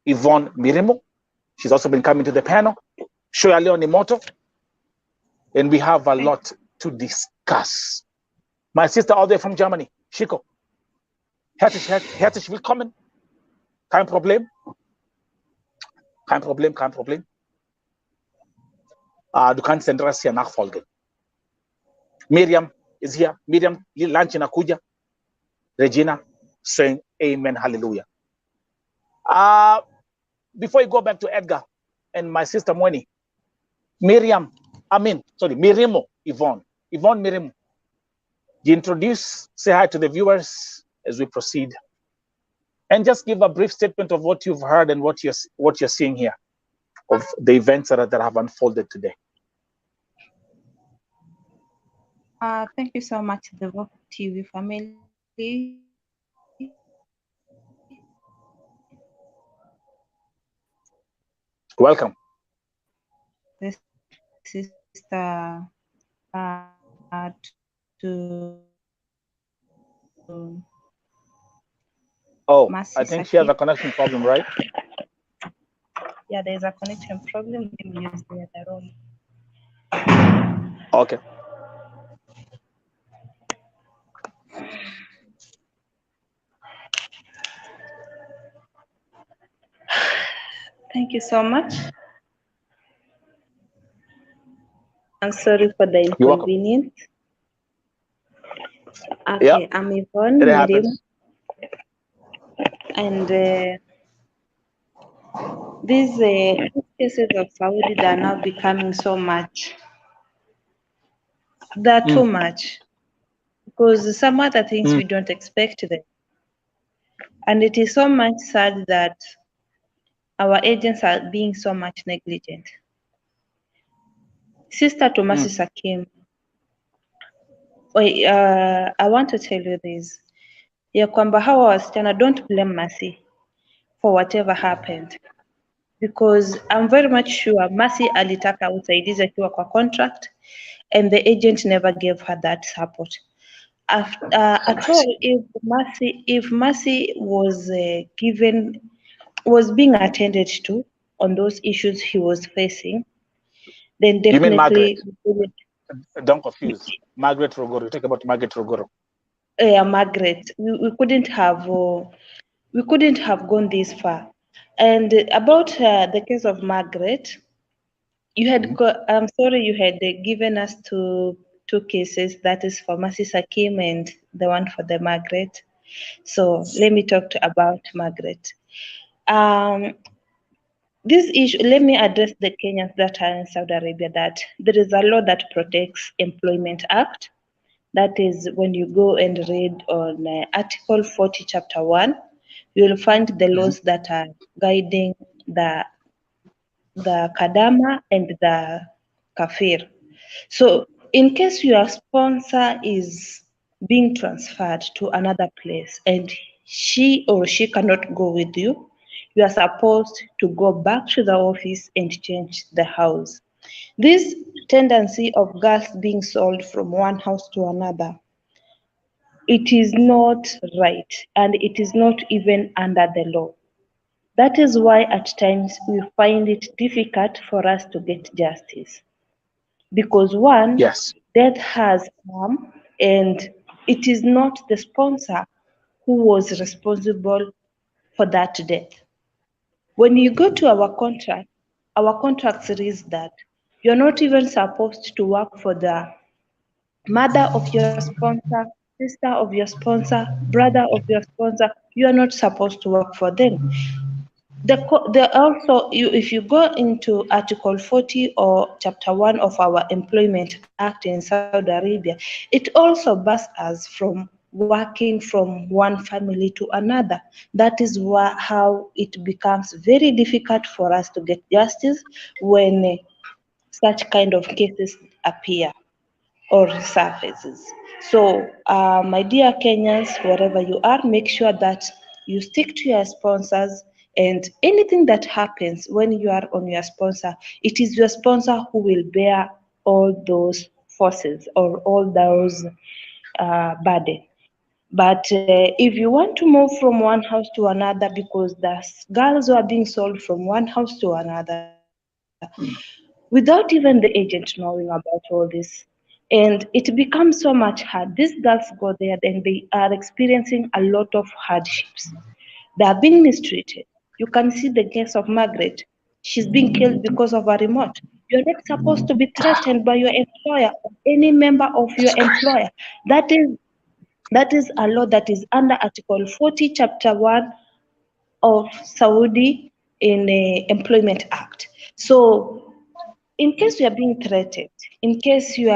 Yvonne Mirimo. She's also been coming to the panel. Shoya Leoni Moto. And we have a lot to discuss. My sister all the way from Germany, Shiko. Herzlich willkommen. Kein Problem. Du kannst den Rest hier nachfolgen. Miriam is here. Miriam, lunch inakuja. Regina saying amen, hallelujah. Before you go back to Edgar and my sister Mweni, Mirimo, Yvonne Mirimo. You introduce, say hi to the viewers as we proceed, and just give a brief statement of what you've heard and what you're seeing here of the events that have unfolded today. Thank you so much, the Vogue TV family. Welcome. This is to I think she has a connection problem, right? Yeah, there's a connection problem. Let me use the other room. Okay. Thank you so much. I'm sorry for the inconvenience. Okay, yep. I'm Yvonne Mirimo. And these cases of Saudi are now becoming so much. They're too much. Because some other things we don't expect them. And it is so much sad that our agents are being so much negligent. Sister Tomasi Sakim, I want to tell you this. Ya kwamba hawa wasichana, don't blame Mercy for whatever happened. Because I'm very much sure Mercy alitaka usaidizi akiwa kwa contract and the agent never gave her that support. At all, if Mercy was was being attended to on those issues he was facing, then definitely. You mean Margaret? Don't confuse. Margaret Rogoro. You talk about Margaret Rogoro. Yeah, Margaret. We couldn't have gone this far. And about the case of Margaret, you had I'm sorry, you had given us two cases. That is for Mercy Sakim and the one for the Margaret. So let me talk about Margaret. this issue, let me address the Kenyans that are in Saudi Arabia, that there is a law that protects Employment Act. That is, when you go and read on Article 40, Chapter 1, you will find the laws that are guiding the Kadama and the Kafir. So in case your sponsor is being transferred to another place and she or she cannot go with you, you are supposed to go back to the office and change the house. This tendency of girls being sold from one house to another, it is not right, and it is not even under the law. That is why at times we find it difficult for us to get justice. Because one, Yes. death has come, and it is not the sponsor who was responsible for that death. When you go to our contract reads that you're not even supposed to work for the mother of your sponsor, sister of your sponsor, brother of your sponsor. You are not supposed to work for them. If you go into Article 40 or Chapter 1 of our Employment Act in Saudi Arabia, it also bars us from working from one family to another. That is how it becomes very difficult for us to get justice when such kind of cases appear or surfaces. So, my dear Kenyans, wherever you are, make sure that you stick to your sponsors, and anything that happens when you are on your sponsor, it is your sponsor who will bear all those forces or all those burden. But if you want to move from one house to another, because the girls are being sold from one house to another, without even the agent knowing about all this, and it becomes so much hard. These girls go there and they are experiencing a lot of hardships. They are being mistreated. You can see the case of Margaret. She's being killed because of a remote. You're not supposed to be threatened by your employer or any member of your employer. That is a law that is under Article 40, Chapter 1 of Saudi in Employment Act. So in case you are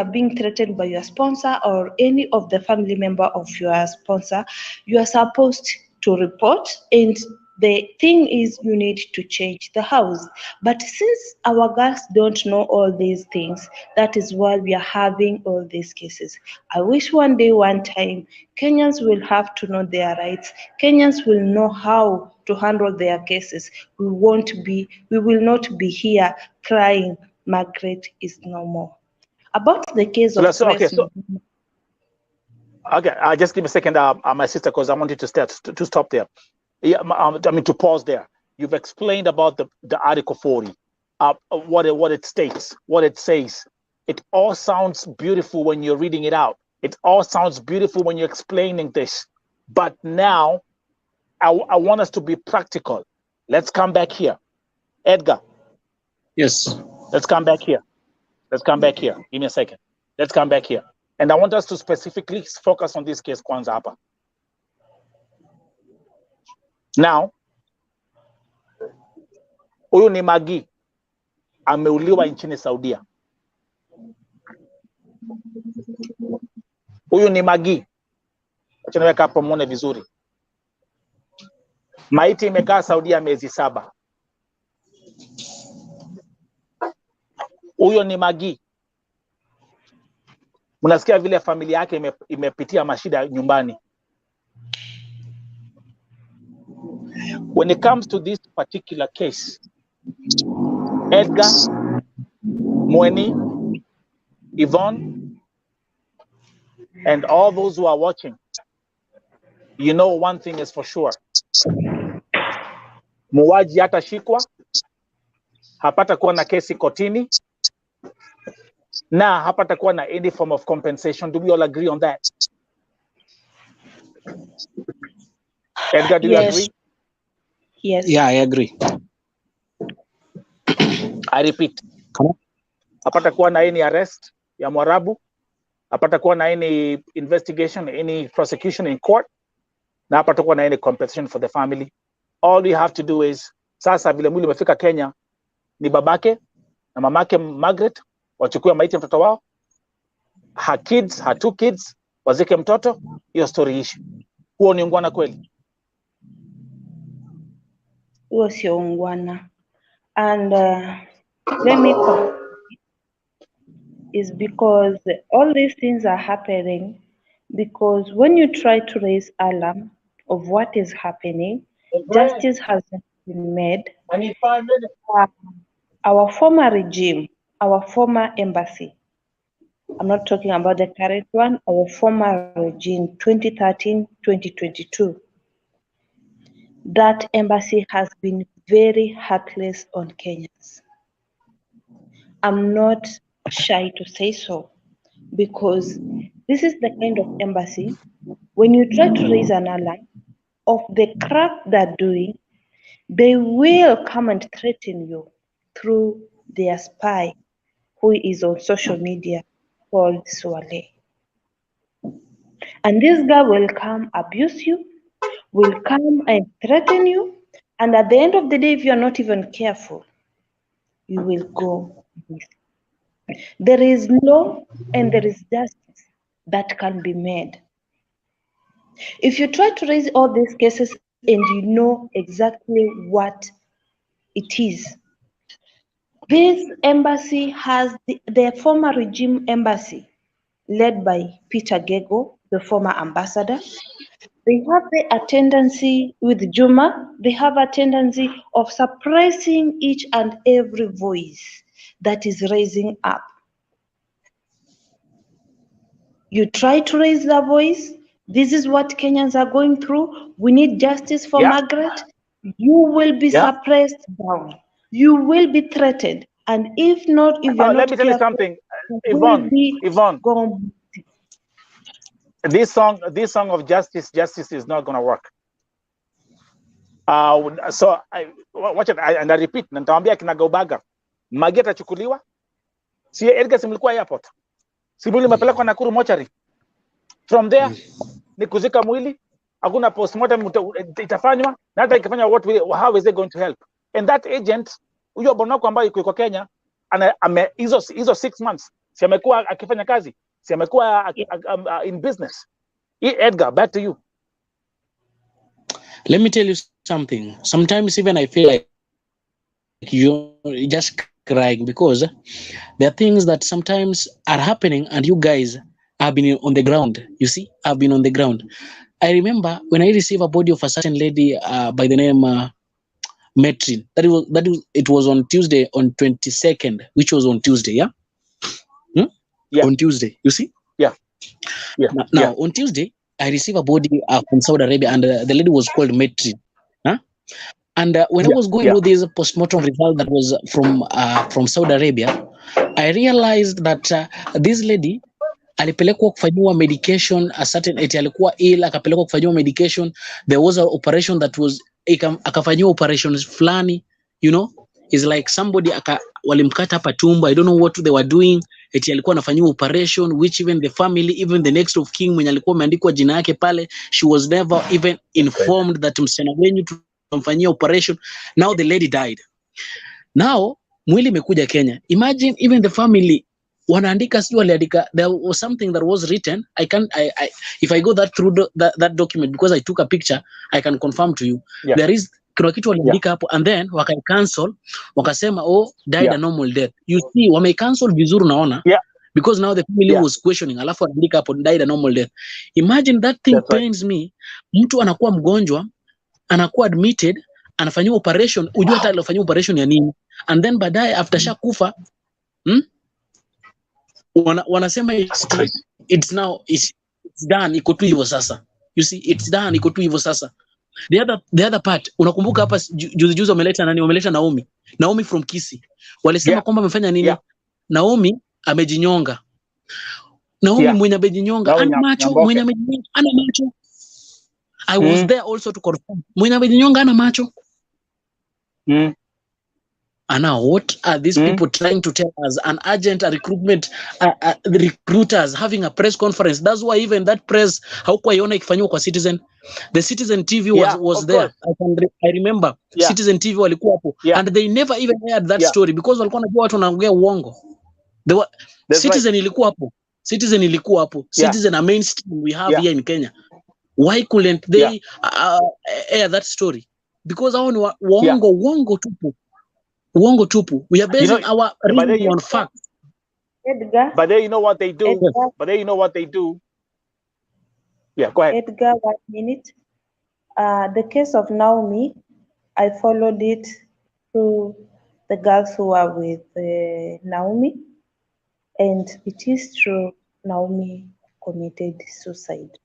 being threatened by your sponsor or any of the family member of your sponsor, you are supposed to report, and the thing is you need to change the house. But since our girls don't know all these things, that is why we are having all these cases. I wish one day, one time, Kenyans will have to know their rights. Kenyans will know how to handle their cases. We will not be here crying, Margaret is no more. About the case of Grace. Okay, just give me a second, my sister, because I wanted to stop there. Yeah, to pause there. You've explained about the Article 40, what it states, what it says. It all sounds beautiful when you're reading it out. It all sounds beautiful when you're explaining this. But now, I want us to be practical. Let's come back here. Edgar. Yes. Let's come back here. Give me a second. Let's come back here. And I want us to specifically focus on this case kwanza hapa. Now, huyu ni Magi ameuliwa nchini Saudia. Huyu ni Magi. Acha niweka hapo muone vizuri. Maiti imekaa Saudia miezi 7. Huyo ni Magi. Mnasikia vile familia yake imepitia mashida nyumbani. When it comes to this particular case, Edgar, Mweni, Yvonne, and all those who are watching, you know one thing is for sure. Muuaji hatashikwa, hapata kuwa na kesi kotini, na hapata kuwa na any form of compensation. Do we all agree on that? Edgar, do you agree? Yes. Yeah, I agree. I repeat. Hapata kuwa na any arrest ya Mwarabu, hapata kuwa na any investigation, any prosecution in court, na hapata kuwa na any compensation for the family. All we have to do is, sasa vile mwili umefika Kenya, ni babake na mamake Margaret wachukue maiti ya mtoto wao, her two kids wazike mtoto, hiyo story ishi. Huo ni ungwana kweli? Huo sio ungwana. And let me is because all these things are happening because when you try to raise alarm of what is happening, justice hasn't been made. I need 5 minutes. Our former regime, our former embassy, I'm not talking about the current one, our former regime, 2013, 2022, that embassy has been very heartless on Kenyans. I'm not shy to say so because this is the kind of embassy, when you try to raise an alarm of the crap they're doing, they will come and threaten you through their spy who is on social media called Swale. And this guy will come abuse you, will come and threaten you, and at the end of the day, if you're not even careful, you will go missing. There is law and there is justice that can be made. If you try to raise all these cases and you know exactly what it is, this embassy has the former regime embassy led by Peter Gego, the former ambassador. They have the tendency with Juma, they have a tendency of suppressing each and every voice that is raising up. You try to raise the voice. This is what Kenyans are going through. We need justice for Margaret. You will be suppressed down. You will be threatened. And if not, if you're not let me tell you something, Yvonne. This song of justice is not going to work. So watch it, and I repeat, nitawaambia kina Gaubaga, Margaret achukuliwa, si Edgar simlikuwa airport. Simuli imepelekwa Nakuru mochari. From there, ni kuzika mwili, hakuna postmortem itafanywa, na hata ikifanywa how is it going to help? And that agent, huyo Bonoko ambaye yuko Kenya, hizo 6 months, si amekuwa akifanya kazi, si amekuwa in business. Edgar, back to you. Let me tell you something. Sometimes even I feel like you're just crying because there are things that sometimes are happening and you guys have been on the ground. You see, I've been on the ground. I remember when I received a body of a certain lady by the name Metrin. It was on Tuesday, on 22nd, which was on Tuesday, yeah? Yeah. On Tuesday, you see? Yeah. Now, on Tuesday, I received a body from Saudi Arabia, and the lady was called Metrin. And when I was going through this postmortem result that was from Saudi Arabia, I realized that this lady alipelekwa kufanyiwa medication, a certain eti alikuwa ill, akapelekwa kufanyiwa medication. There was an operation that was akafanyiwa operations fulani, you know, is like somebody walimkata hapa tumbo. I don't know what they were doing. Eti alikuwa anafanyiwa operation, which even the family, even the next of king mwenye alikuwa ameandikwa jina yake pale, she was never even informed that msichana wenyu tumfanyia operation. Now the lady died. Now mwili imekuja Kenya. Imagine even the family wanaandika, sio waliandika, there was something that was written. If I go through that document, because I took a picture, I can confirm to you. There is kuna kitu waliandika hapo, and then wakai cancel, wakasema died a normal death. You see, wame cancel vizuri naona. Because now the family was questioning, alafu wanaandika hapo died a normal death. Imagine that thing. That's pains me. Mtu anakuwa mgonjwa, anakuwa admitted, anafanyiwa operation, ujue hata alifanywa operation ya nini, and then baadaye after shakufa wanasema it's done, iko tu hivyo sasa. You see, it's done, iko tu hivyo sasa. The other part, unakumbuka hapa juzi wameleta Naomi from Kisii. Walisema kwamba amefanya nini? Naomi amejinyonga. Naomi mwenye amejinyonga ana macho, mwenye amejinyonga ana macho. I was there also to confirm. Mwenye amejinyonga ana macho. And now, what are these people trying to tell us? An agent, a recruitment, the recruiters having a press conference. That's why even that press, haukuwa iona ikifanywa kwa Citizen. The Citizen TV was there. I remember Citizen TV walikuwa hapo, and they never even aired that story because walikuwa wanajua watu wanaongea uongo. Citizen ilikuwa hapo. Citizen ilikuwa hapo. Citizen a mainstream we have here in Kenya. Why couldn't they air that story? Because hao ni uongo tupu. Uongo tupu. We are basing our reasoning on facts. Edgar. But then you know what they do. Edgar. But then you know what they do. Yeah, go ahead. Edgar, 1 minute. The case of Naomi, I followed it through the girls who are with Naomi, and it is true Naomi committed suicide.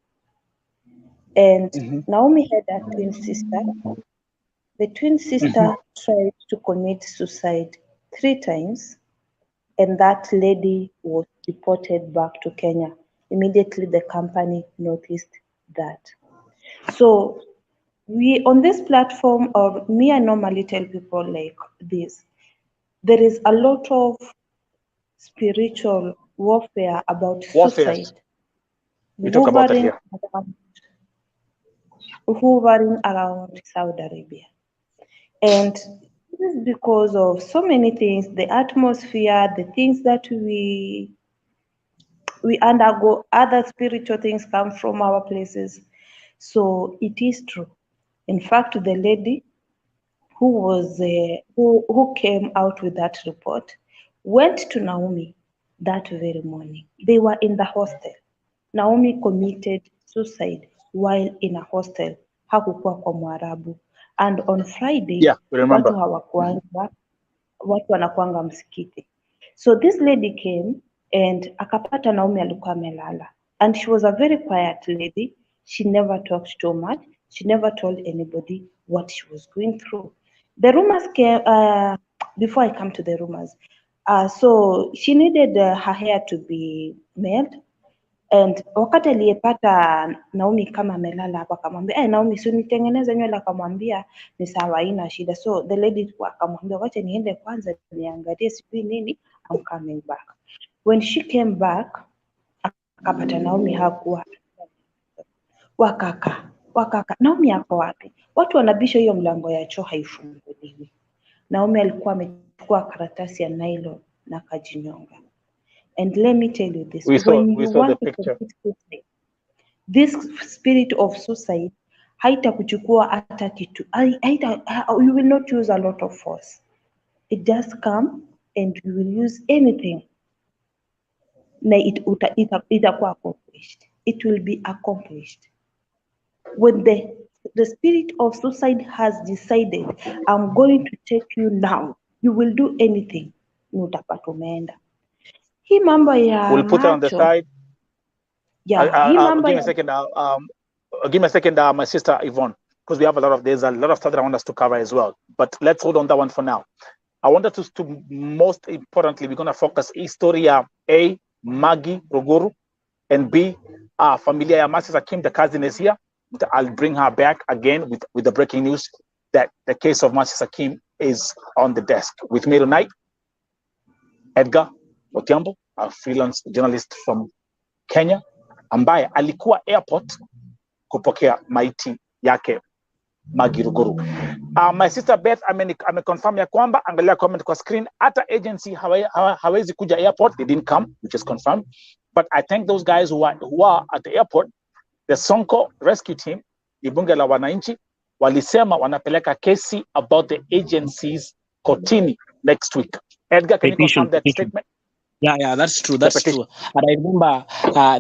And Naomi had a twin sister. The twin sister tried to commit suicide 3 times, and that lady was deported back to Kenya. Immediately, the company noticed that. So, we on this platform, or me, I normally tell people like this: there is a lot of spiritual warfare about suicide. We talk about that here. Hovering around Saudi Arabia. And this is because of so many things, the atmosphere, the things that we undergo, other spiritual things come from our places. So it is true. In fact, the lady who was who came out with that report went to Naomi that very morning. They were in the hostel. Naomi committed suicide while in a hostel. Hakukuwa kwa Mwarabu. And on Friday, watu hawakuanga, watu wanakuanga msikiti. So this lady came and akapata Naomi alikuwa amelala. And she was a very quiet lady. She never talked too much. She never told anybody what she was going through. The rumors came, before I come to the rumors, so she needed her hair to be made. And wakati aliyepata Naomi kama amelala hapa akamwambia, Naomi si nitengeneze nywele, akamwambia ni sawa, haina shida. So the lady akamwambia wacha niende kwanza niangalie sijui nini, I'm coming back. When she came back, akapata Naomi hakuwa. Wakaka, Naomi yako wapi? Watu wanabisha hiyo mlango ya choo haifunguliwi. Naomi alikuwa amechukua karatasi ya nylon na kajinyonga. And let me tell you this, we saw want the picture. Suicide, this spirit of suicide, haitakuchukua hata kitu. You will not use a lot of force. It just come and you will use anything. Na itakuwa accomplished. It will be accomplished. When the spirit of suicide has decided, I'm going to take you now, you will do anything. Utapata umeenda. Hii mambo ya we'll put it on the side. Yeah, give me a second, my sister Yvonne, because we have there's a lot of stuff that I want us to cover as well. But let's hold on that one for now. I wanted to most importantly, we're going to focus historia A, Maggie Ruguru, and B, familia ya Moses Hakim, the cousin is here. I'll bring her back again with the breaking news that the case of Moses Hakim is on the desk. With me tonight, Edgar Otiambo, a freelance journalist from Kenya, ambaye alikuwa airport kupokea maiti yake Maggie Ruguru. My sister Beth ameconfirm ya kwamba, angalia comment kwa screen, hata agency hawezi kuja airport, they didn't come, which is confirmed. But I thank those guys who are at the airport. The Sonko rescue team, bunge la wananchi, walisema wanapeleka kesi about the agencies kotini next week. Edgar, can you confirm that statement? Yeah, that's true. That's true. And I remember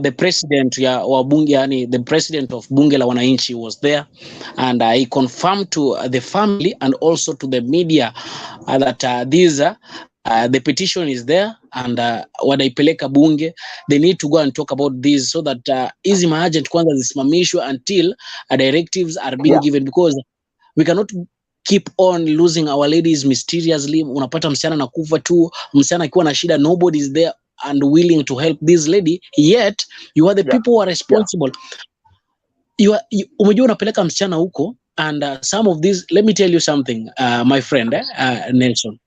the president the president of Bunge la Wananchi was there, and he confirmed to the family and also to the media that the petition is there, and wanaipeleka bunge. They need to go and talk about this so that hizi maagent kwanza zisimamishwe until directives are being given, because we cannot keep on losing our ladies mysteriously. Unapata msichana na kufa tu, msichana akiwa na shida, nobody is there and willing to help this lady, yet you are the people who are responsible. Umejua unapeleka msichana huko, and some of these, let me tell you something, my friend Nelson,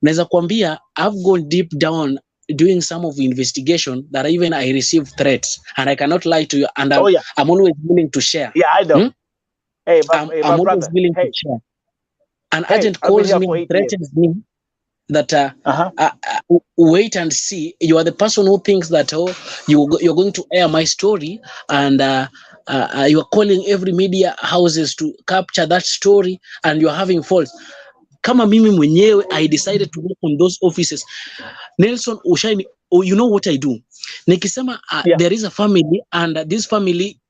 Naweza kuambia I've gone deep down doing some of the investigation that even I received threats, and I cannot lie to you, and Oh yeah, I'm always willing to share. yeah, I know. Hey, I'm my always brother. willing to Hey, share. An hey, agent I've been calls here me for and 8 years. threatens me that Uh-huh. wait and see. You are the person who thinks that you're going to air my story, and you are calling every media houses to capture that story, and you are having faults. Kama mimi mwenyewe, I decided to work on those offices. Nelson Ushaini, you know what I do? Nikisema Yeah. there is a family, and this family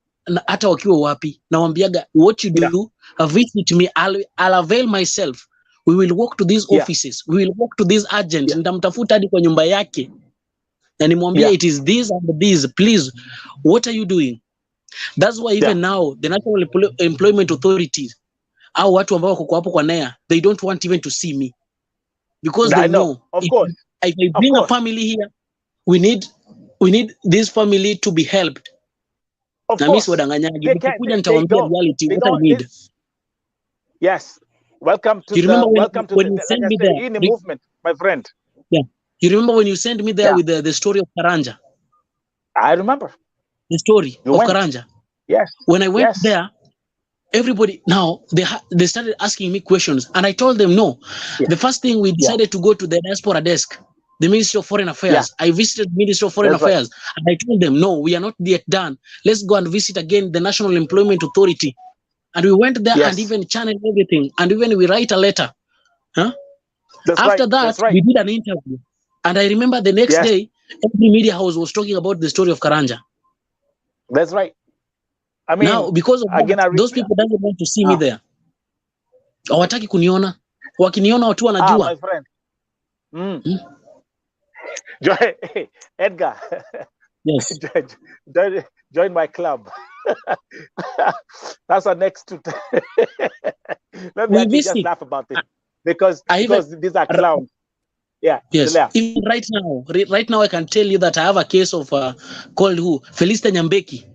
hata wakiwa wapi, nawambiaga what you do, visit me, I'll avail myself. We will walk to these offices. We will walk to this agent. Nitamtafuta hadi kwa nyumba yake na nimwambia it is this and this. Please, what are you doing? That's why even now the National Employment Authority, au watu ambao wako hapo kwa NEA, they don't want even to see me because they know of course. If I bring a family here, we need this family to be helped. Of Na course. mimi siwadanganyagi, nikikuja nitawaambia reality what I need. Yes. Welcome to when you send me there, in the movement, my friend. Yeah. You remember when you sent me there with the story of Karanja? I remember. The story of Karanja. Yes. When I went there, everybody now they started asking me questions, and I told them no. The first thing we decided to go to the diaspora desk, the Ministry of Foreign Affairs. I visited the Ministry of Foreign Affairs, and I told them no, we are not yet done. Let's go and visit again the National Employment Authority. And we went there and even channeled everything, and even we write a letter. After that, we did an interview, and I remember the next day, every media house was talking about the story of Karanja. That's right. I mean, now because of that, those people doesn't want to see me there. Hawataki kuniona. Wakiniona watu wanajua. My friend. Edgar. Yes. Join my club. That's our next two. Let me just laugh about this because these are clowns. Yeah. Yes. Even right now, I can tell you that I have a case of called who? Felista Nyambeki.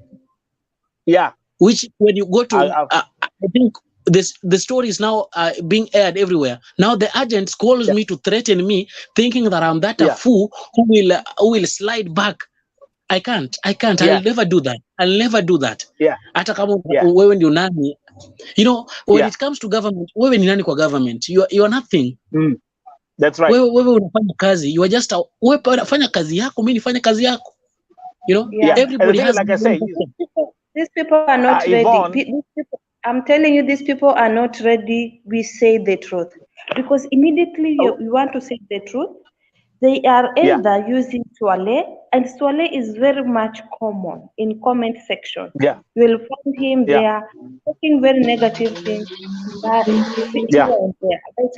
Yeah. Which when you go to, I think the story is now being aired everywhere. Now the agent calls me to threaten me, thinking that I'm that a fool who will slide back. I can't. I'll never do that. Yeah. Hata kama wewe ndio nani. You know, when it comes to government, wewe ni nani kwa government? You are nothing. That's right. Wewe unafanya kazi. You are just wewe unafanya kazi yako, mimi nifanye kazi yako. You know, everybody has. Like I say, these people are not ready. I'm telling you, these people are not ready. We say the truth because immediately you want to say the truth. They are either using Swale, and Swale is very much common in comment section. Yeah. You will find him there talking very negative things. Right,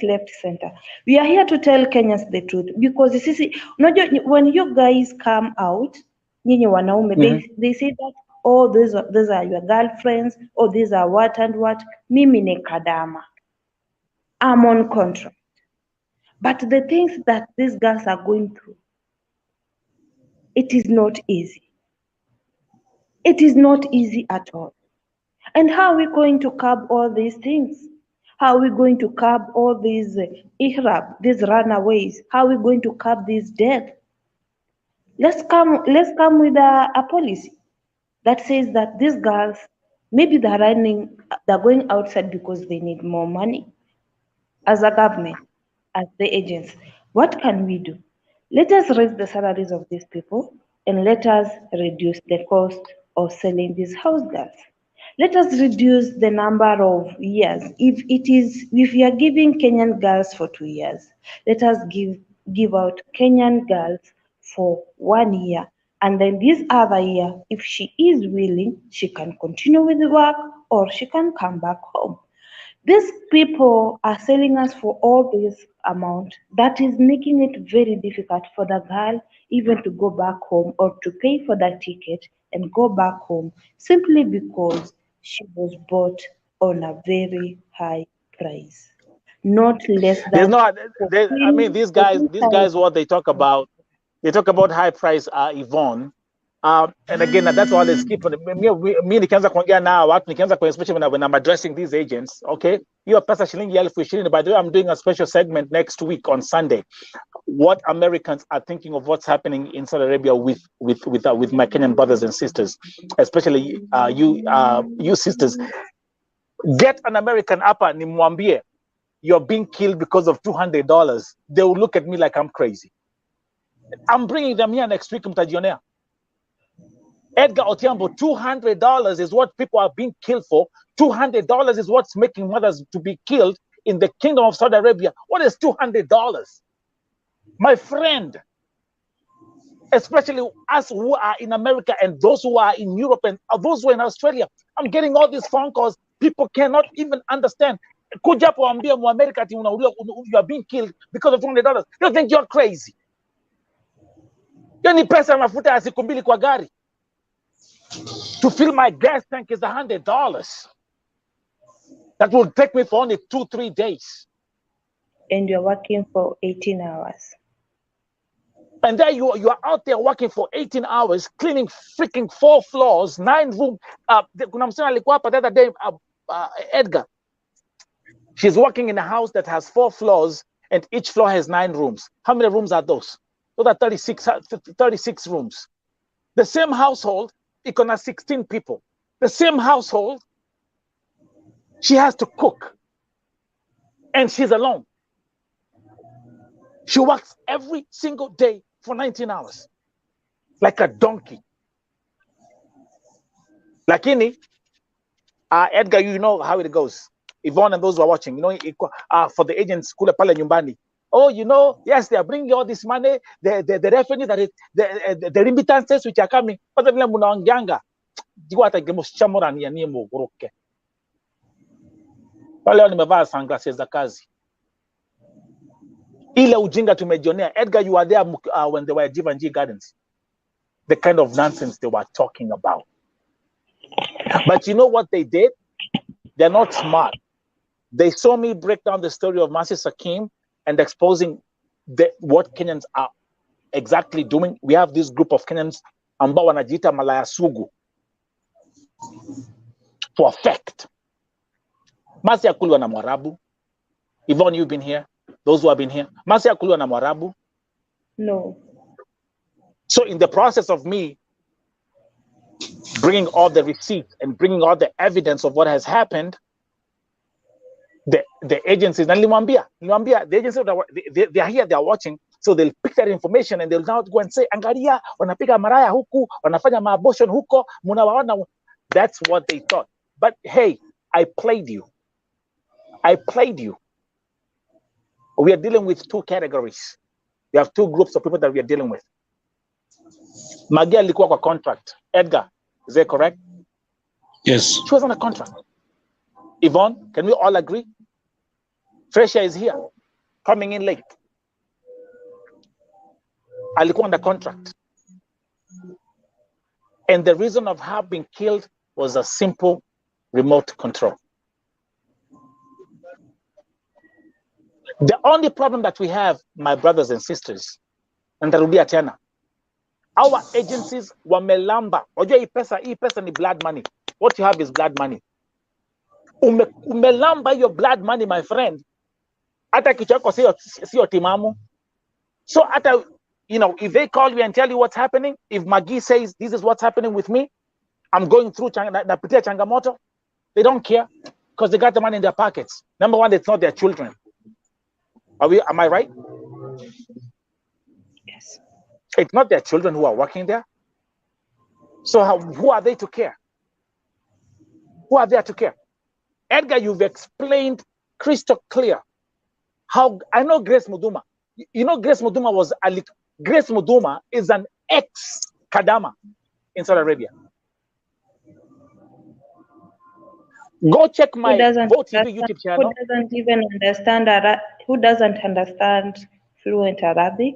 left, center. We are here to tell Kenyans the truth because this is when you guys come out, nyinyi wanaume, they say that these are your girlfriends, these are what and what. Mimi ne kadama. I'm on contract. But the things that these girls are going through, it is not easy. It is not easy at all. And how are we going to curb all these things? How are we going to curb all these ihrab, these runaways? How are we going to curb this death? Let's come with a policy that says that these girls, maybe they're going outside because they need more money. As a government, as the agents, what can we do? Let us raise the salaries of these people and let us reduce the cost of selling these house girls. Let us reduce the number of years. If you are giving Kenyan girls for 2 years, let us give out Kenyan girls for 1 year. And then this other year, if she is willing, she can continue with the work or she can come back home. These people are selling us for all this amount that is making it very difficult for the girl even to go back home or to pay for that ticket and go back home simply because she was bought on a very high price. Not less than. These guys, what they talk about high price, Yvonne. And again, that's all is keep me nikianza kuongea na watu nikianza kwa especially when I'm addressing these agents, okay? Hiyo pesa shilingi 1,020. By the way, I'm doing a special segment next week on Sunday. What Americans are thinking of what's happening in Saudi Arabia with my Kenyan brothers and sisters, especially you sisters. Get an American hapa nimwambie you're being killed because of $200. They will look at me like I'm crazy. I'm bringing them here next week, mtajionea. Edgar Otiambo, $200 is what people are being killed for. $200 is what's making mothers to be killed in the Kingdom of Saudi Arabia. What is $200? My friend, especially us who are in America and those who are in Europe and those who are in Australia, I'm getting all these phone calls. People cannot even understand. Kuja hapo ambia mu America ati you are being killed because of $200. You think you're crazy? Yani pesa mafuta ya siku mbili kwa gari. To fill my gas tank is $100. That will take me for only 2-3 days. And you're working for 18 hours. And then you are out there working for 18 hours, cleaning freaking 4 floors, 9 rooms. Kuna msichana alikuwa hapa the other day, Edgar. She's working in a house that has 4 floors and each floor has 9 rooms. How many rooms are those? Those are 36 rooms. The same household, it can have 16 people. The same household, she has to cook. And she's alone. She works every single day for 19 hours. Like a donkey. Lakini, Edgar, you know how it goes. Yvonne and those who are watching, you know, for the agents, kule pale nyumbani. Oh, you know, yes, they are bringing all this money, the revenue, the remittances which are coming. But vile mnaongeanga, jua hata gemushamura ni yanie muguruke. Pale nimevaa sunglasses za kazi. Ile ujinga tumejionea. Edgar, you were there when they were at Givenchy Gardens. The kind of nonsense they were talking about. But you know what they did? They're not smart. They saw me break down the story of Mercy Sakim and exposing what Kenyans are exactly doing. We have this group of Kenyans ambao wanajiita malaya sugu for effect. Mercy akuliwa na Mwarabu. Yvonne, you've been here. Those who have been here. Mercy akuliwa na Mwarabu. No. So in the process of me bringing all the receipts and bringing all the evidence of what has happened, the agencies, the agencies, they are here, they are watching, so they'll pick that information and they'll now go and say, angalia, wanapiga maraya huku, wanafanya maabortion huko, munawaona. That's what they thought. But hey, I played you. We are dealing with 2 categories. We have 2 groups of people that we are dealing with. Magia alikuwa kwa contract. Edgar, is that correct? Yes. She was on a contract. Yvonne, can we all agree? Fresha is here, coming in late. Alikuwa on the contract. And the reason of her being killed was a simple remote control. The only problem that we have, my brothers and sisters, and tarudia tena, our agencies wamelamba. Ojo hii pesa ni blood money. What you have is blood money. Umelamba your blood money, my friend. Hata kichwa chako sio timamu. So hata, you know, if they call you and tell you what's happening, if Magi says this is what's happening with me, I'm going through napitia changamoto, they don't care because they got the money in their pockets. Number one, it's not their children. Am I right? Yes. It's not their children who are working there. So who are they to care? Who are there to care? Edgar, you've explained crystal clear how I know Grace Muduma. You know, Grace Muduma is an ex-Kadama in Saudi Arabia. Go check my VoTV YouTube channel. Who doesn't even understand who doesn't understand fluent Arabic?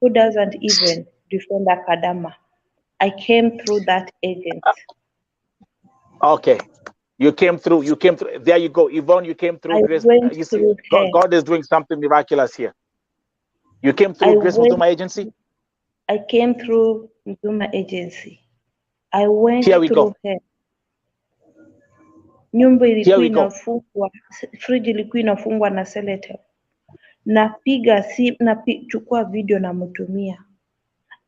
Who doesn't even defend Akadama? I came through that agent. Okay. You came through. There you go. Yvonne, you came through. Grace. You see, God is doing something miraculous here. You came through Grace Muduma agency? I came through Mzuma Agency. I went Here we through go. her. Nyumba Here ilikuwa we go. inafungwa, fridge ilikuwa inafungwa na sellotape. Napiga chukua video namtumia.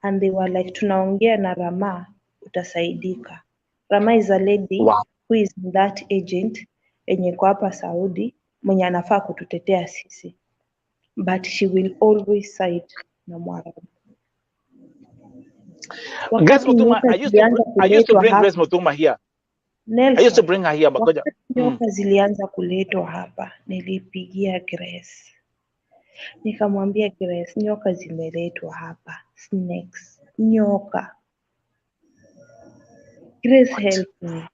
And they were like, tunaongea na Rama, utasaidika. Rama is a lady Wow. who is that agent yenye kwa hapa Saudi mwenye anafaa kututetea sisi. But she will always side na Mwarabu. Grace Muthuma, I used to bring hapa, Grace Muthuma here. Nelson, I used to bring her here, but wakati nyoka zilianza kuletwa hapa, nilipigia Grace. Nikamwambia Grace, nyoka zimeletwa hapa, snakes, nyoka. Grace help me.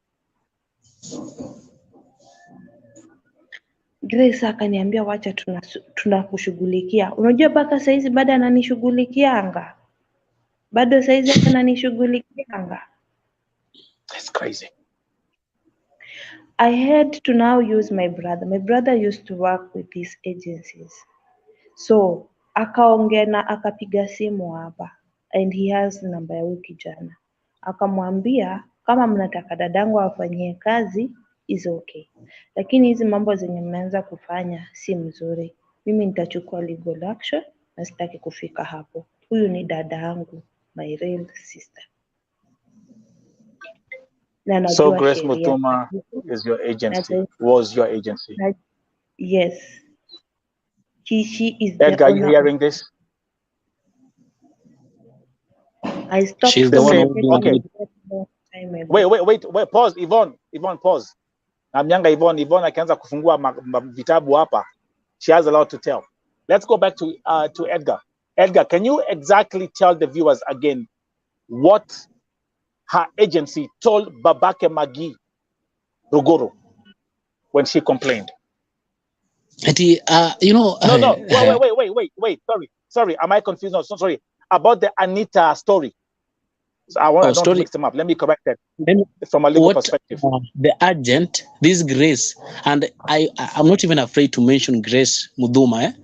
Grace akaniambia wacha tunakushughulikia. Unajua mpaka saizi bado ananishughulikianga. Bado saizi ananishughulikianga. That's crazy. I had to now use my brother. My brother used to work with these agencies. So, akaongea na akapiga simu hapa and he has namba ya huyu kijana. Akamwambia kama mnataka dadangu afanyie kazi is okay. Lakini hizi mambo zenye mmeanza kufanya si mzuri. Mimi nitachukua legal action na sitaki kufika hapo. Huyu ni dada yangu, my real sister. So Grace Muthuma is your agency, was your agency. Yes. She is Edgar, are you hearing this? I stopped. She's the one who okay. Wait, pause, Yvonne, pause. Namnyanga Yvonne akianza kufungua vitabu hapa. She has a lot to tell. Let's go back to Edgar. Edgar, can you exactly tell the viewers again what her agency told Babake Magi Ruguru when she complained? You know. No. Wait. Sorry. Am I confused? No, sorry. About the Anita story. So I don't to mix them up. Let me correct that from a legal perspective. The agent, this Grace, and I'm not even afraid to mention Grace Muthuma.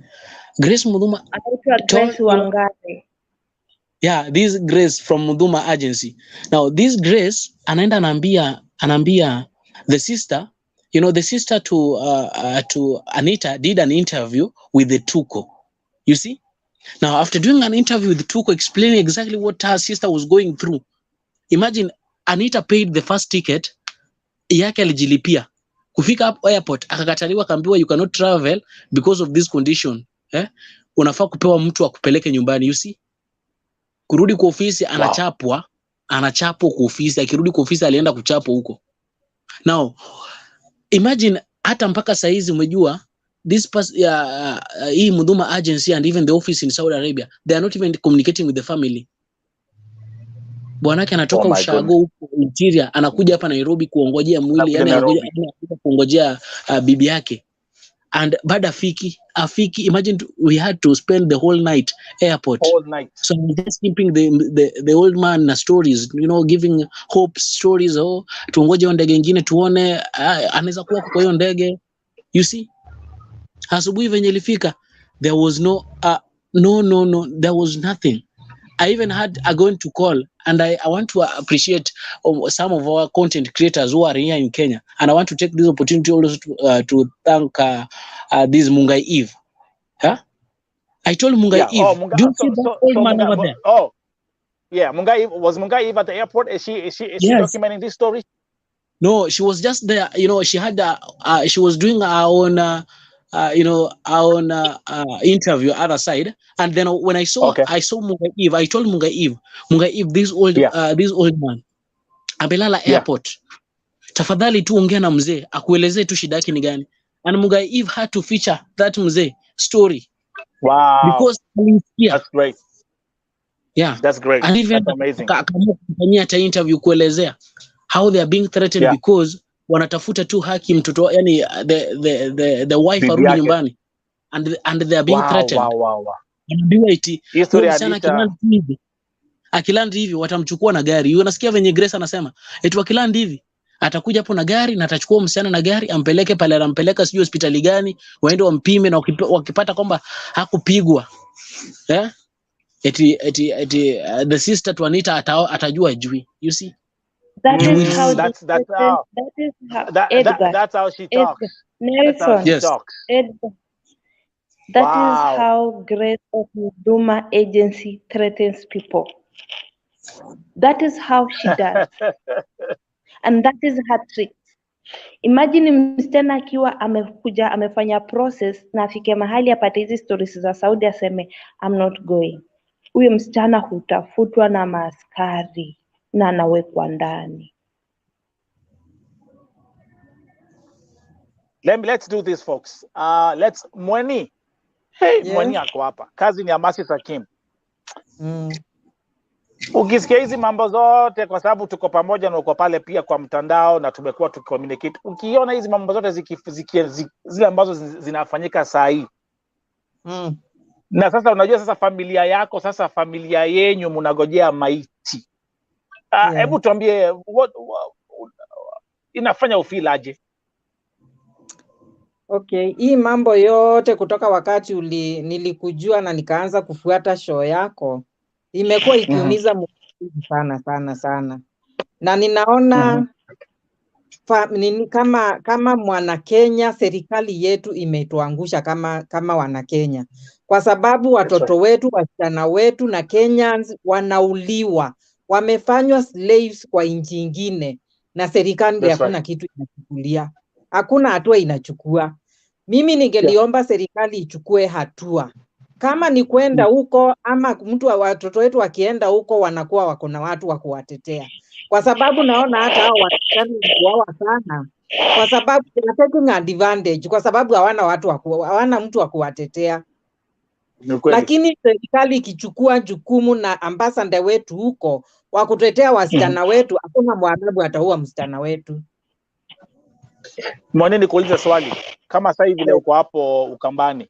Grace Muthuma. Grace Wangari. Yeah, this Grace from Muthuma Agency. Now, this Grace, anaenda anambia the sister, you know, the sister to Anita did an interview with the Tuko. You see? Now, after doing an interview with the Tuko, explaining exactly what her sister was going through, imagine Anita paid the first ticket, yake alijilipia. Kufika up airport, akakataliwa kaambiwa you cannot travel because of this condition. Unafaa kupewa mtu akupeleke nyumbani, you see? Kurudi kwa ofisi anachapwa kwa ofisi, akirudi kwa ofisi alienda kuchapwa huko. Now, imagine hata mpaka saizi umejua this hii Muthuma Agency and even the office in Saudi Arabia, they are not even communicating with the family. Bwanake anatoka ushago huko interior, anakuja hapa Nairobi kuongojea mwili, yani anakuja kuongojea bibi yake. And baada afiki, imagine we had to spend the whole night airport. So just keeping the old man stories, you know, giving hope stories. Tuongoje ndege nyingine tuone anaweza kuwa kwa hiyo ndege. You see? Asubuhi venye ilifika, there was no, there was nothing. I even had going to call, and I want to appreciate some of our content creators who are here in Kenya, and I want to take this opportunity also to thank this Mungai Eve. I told Mungai Eve, do you see that old man over there? Oh, yeah, was Mungai Eve at the airport? Is she documenting this story? No, she was just there. You know, she had she was doing her own. Our interview other side, and then when I saw Mungai Eve, I told Mungai Eve, this old man abelala airport, tafadhali tu ongea na mzee akuelezee tu shida yake ni gani. And Mungai Eve had to feature that mzee story. Wow, because that's great. Yeah, that's great. And even that's amazing. Kufanyia ta interview kuelezea how they are being threatened because wanatafuta tu haki mtoto, yani the wife arudi nyumbani, and they are being threatened. Wow. Anaambiwa eti akilandi hivi watamchukua na gari. Unasikia venye Grace anasema eti wakilandi hivi atakuja hapo na gari na atachukua msichana na gari ampeleke pale, anampeleka sijui hospitali gani, waende wampime, na wakipata kwamba hakupigwa the sister to Anita atajua jui. You see? That is how that's how Edgar. That's how she Edgar. talks. That's how Nelson. she Yes. talks. Edgar. That is Wow. how Grace of Huduma Agency threatens people. That is how she does. And that is her trick. Imagine msichana akiwa amekuja amefanya process na afike mahali apate hizi stories za Saudi aseme I'm not going. Huyo msichana hutafutwa na maaskari na anawekwa ndani. Let's do this, folks. Let's Mweni. Hey, Yes. Mweni ako hapa. Kazi ni ya Mercy Sakim. Mm. Ukisikia hizi mambo zote, kwa sababu tuko pamoja na uko pale pia kwa mtandao na tumekuwa tukicommunicate. Ukiona hizi mambo zote zile ambazo zinafanyika saa hii. Mm. Na sasa unajua sasa familia yako, sasa familia yenyu mnagojea maiti. Hebu tuambie inafanya ufeel aje? Okay, hii mambo yote kutoka wakati nilikujua na nikaanza kufuata show yako imekuwa ikiumiza moyo sana, na ninaona kama mwana Kenya, serikali yetu imetuangusha kama wana Kenya, kwa sababu watoto wetu, wasichana wetu na Kenyans wanauliwa, wamefanywa slaves kwa nchi ingine, na serikali hakuna kitu inachukulia, hakuna hatua inachukua. Mimi ningeliomba serikali ichukue hatua, kama ni kwenda huko ama mtu wa watoto wetu wakienda huko wanakuwa wako na watu wa kuwatetea, kwa sababu naona hata hao wasichana wao sana, kwa sababu they are taking advantage, kwa sababu hawana mtu wa kuwatetea. Lakini serikali ikichukua jukumu na ambassador wetu huko wa kutetea wasichana wetu, hakuna Mwarabu ataua msichana wetu. Mwana, nikuulize swali, kama sasa hivi leo uko hapo Ukambani,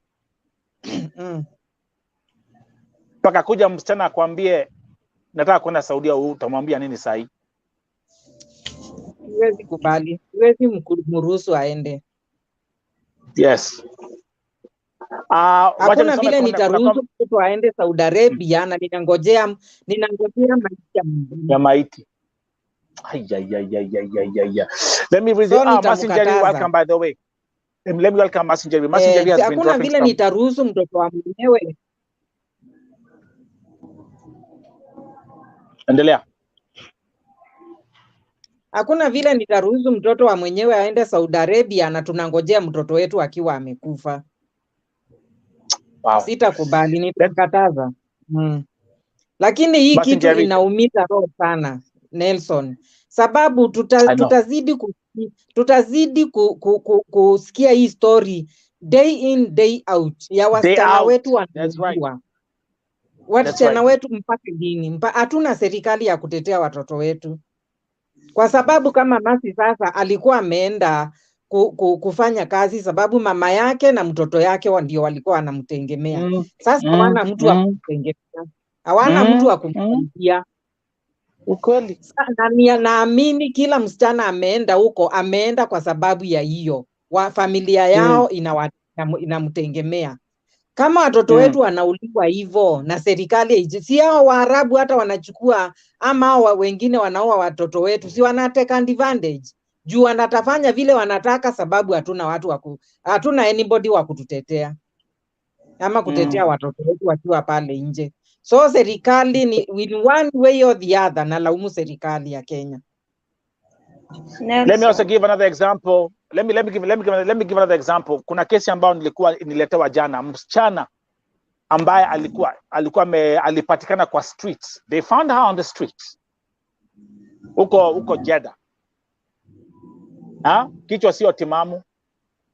mpaka kuja msichana akwambie nataka kwenda Saudia, utamwambia nini sasa hivi? Siwezi kubali, siwezi mruhusu aende. Yes. Hakuna vile nitaruhusu mtu aende Saudi Arabia na ninangojea maisha ya maiti. Let me read Messenger, welcome by the way. Let me welcome Messenger. Messenger has been hakuna vile nitaruhusu mtoto wa mwenyewe. Endelea. Hakuna vile nitaruhusu mtoto wa mwenyewe aende Saudi Arabia na tunangojea mtoto wetu akiwa amekufa. Wow. Sitakubali, nitakataza. Lakini hii kitu inaumiza roho sana, Nelson. Sababu tutazidi kusikia hii story day in day out ya wasichana wetu wanauliwa. Wasichana wetu mpaka lini? Hatuna serikali ya kutetea watoto wetu. Kwa sababu kama Mercy sasa alikuwa ameenda kufanya kazi, sababu mama yake na mtoto yake ndio walikuwa wanamtegemea. Sasa hawana mtu wa kumtegemea, hawana mtu wa kumsaidia. Ukweli. Naamini kila msichana ameenda huko, ameenda kwa sababu ya hiyo, familia yao inamtegemea. Kama watoto wetu wanauliwa hivyo na serikali, si hao Waarabu hata wanachukua, ama hao wengine wanaoa watoto wetu, si wanateka advantage juu wanatafanya vile wanataka, sababu hatuna anybody wa kututetea ama kutetea watoto wetu wakiwa pale nje. So serikali ni in one way or the other, na laumu serikali ya Kenya. Let me also give another example. Let me give another example. Kuna kesi ambayo niletewa jana, msichana ambaye alipatikana kwa streets. They found her on the streets. Uko Jeddah. Kichwa sio timamu.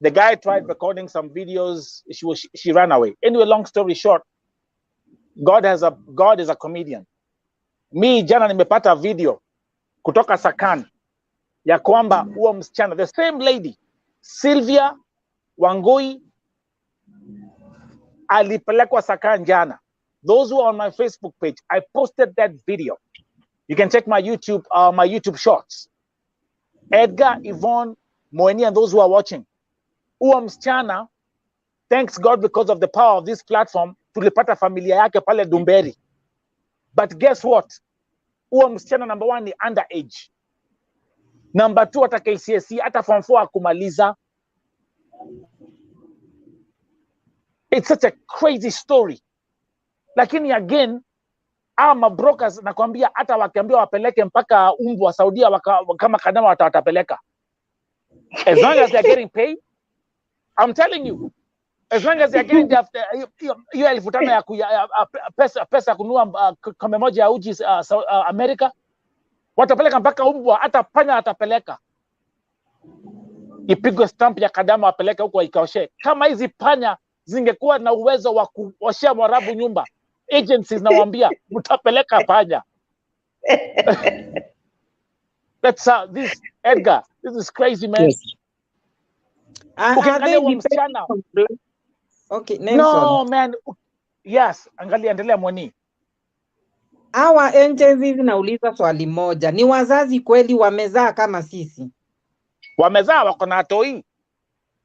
The guy tried recording some videos. She ran away. Anyway, long story short, God is a comedian. Mi jana nimepata video kutoka Sakan ya kwamba huo msichana, the same lady Sylvia Wangui, alipelekwa Sakan jana. Those who are on my Facebook page, I posted that video. You can check my YouTube shorts. Edgar, Yvonne, Moeni, and those who are watching. Huo msichana, thanks God, because of the power of this platform, tulipata familia yake pale Dumberi. But guess what? Huo msichana number 1 ni underage. Number 2 hata KCSE hata form 4 akumaliza. It's such a crazy story. Lakini again, ama brokers nakwambia hata wakiambia wapeleke mpaka umbu wa Saudia kama kadama watapeleka. As long as they're getting paid, I'm telling you, as long as they're getting hiyo 1500 ya pesa kununua kombe moja ya uji America, watapeleka mpaka umbwa, hata panya atapeleka. Ipigwe stamp ya kadama wapeleke huko ikaoshe. Kama hizi panya zingekuwa na uwezo wa kuoshea Mwarabu nyumba, agencies nawaambia mtapeleka panya. That's this Edgar, this is crazy, man. Yes. Are they msichana. Okay, Nelson. No, man. Yes, angalia, endelea Mwani. Hawa agencies nauliza swali moja. Ni wazazi kweli wamezaa kama sisi? Wamezaa wako na toi.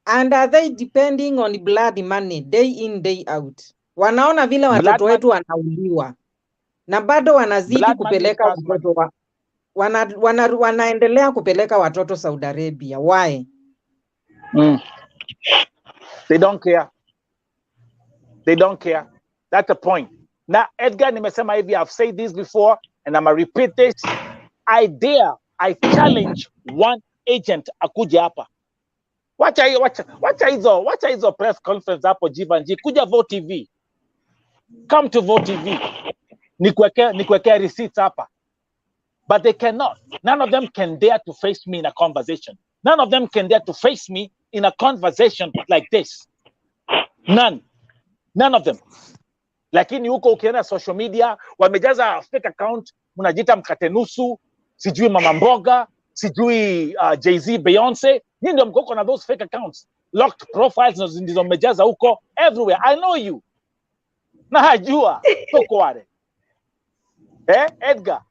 And are they depending on blood money day in day out? Wanaona vile watoto wetu wanauliwa na bado wanazidi kupeleka watoto wanaendelea kupeleka watoto Saudi Arabia. Why? They don't care. They don't care. That's the point. Now, Edgar, nimesema hivi, I've said this before and I'm gonna repeat this. I challenge one agent akuje hapa. Wacha hizo press conference hapo Jivanji. Kuja Vote TV. Come to Vote TV. Nikuwekea receipts hapa. But they cannot. None of them can dare to face me in a conversation. None of them can dare to face me in a conversation like this. None of them. Lakini huko ukienda social media, wamejaza fake account, mnajita mkate nusu, sijui mama mboga, sijui Jay-Z, Beyonce. Nyinyi ndio mko na those fake accounts. Locked profiles ndizo mmejaza huko everywhere. I know you. Na hajua. Toko wale. Edgar.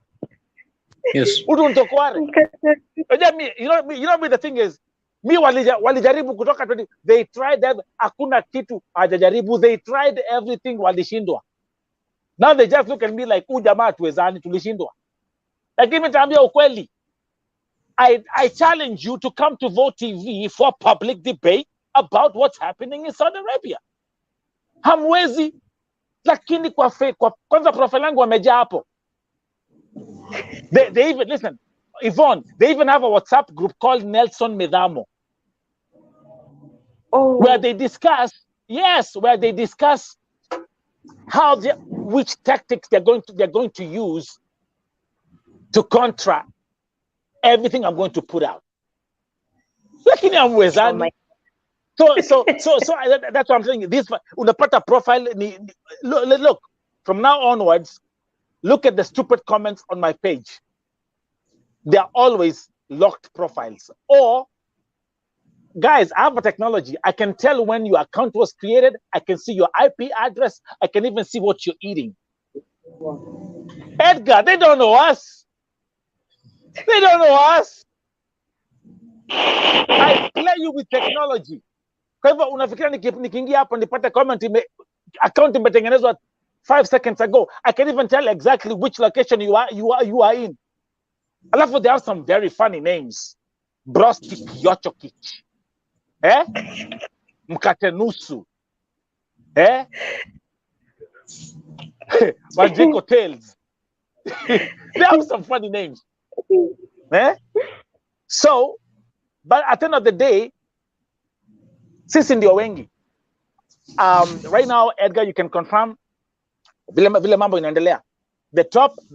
Yes. Udu ntoko wale. You know the thing is, mi walijaribu kutoka 20, they tried hakuna kitu hajajaribu, they tried everything, walishindwa. Now they just look at me like jamaa tuwezani, tulishindwa. Lakini nitaambia ukweli, I challenge you to come to Vote TV for public debate about what's happening in Saudi Arabia. Hamwezi, lakini kwa kwanza profile yangu wamejaa hapo. They even, listen, Yvonne, they even have a WhatsApp group called Nelson Medamo. Oh. Where they discuss how which tactics they're going to use to contra everything I'm going to put out. Lakini amwezani. So that's what I'm saying. This unapata profile look, from now onwards, look at the stupid comments on my page. They're always locked profiles. Or guys, I have a technology. I can tell when your account was created. I can see your IP address. I can even see what you're eating. Edgar, they don't know us. They don't know us. I play you with technology. Kwa hivyo unafikiria nikiingia hapo nipate comment account imetengenezwa 5 seconds ago. I can even tell exactly which location you are in. Alafu they have some very funny names. Brosti Yochokich. Mkate nusu. Magic Hotels. They have some funny names. So, but at the end of the day, sisi ndio wengi. Right now, Edgar, you can confirm vile mambo inaendelea. The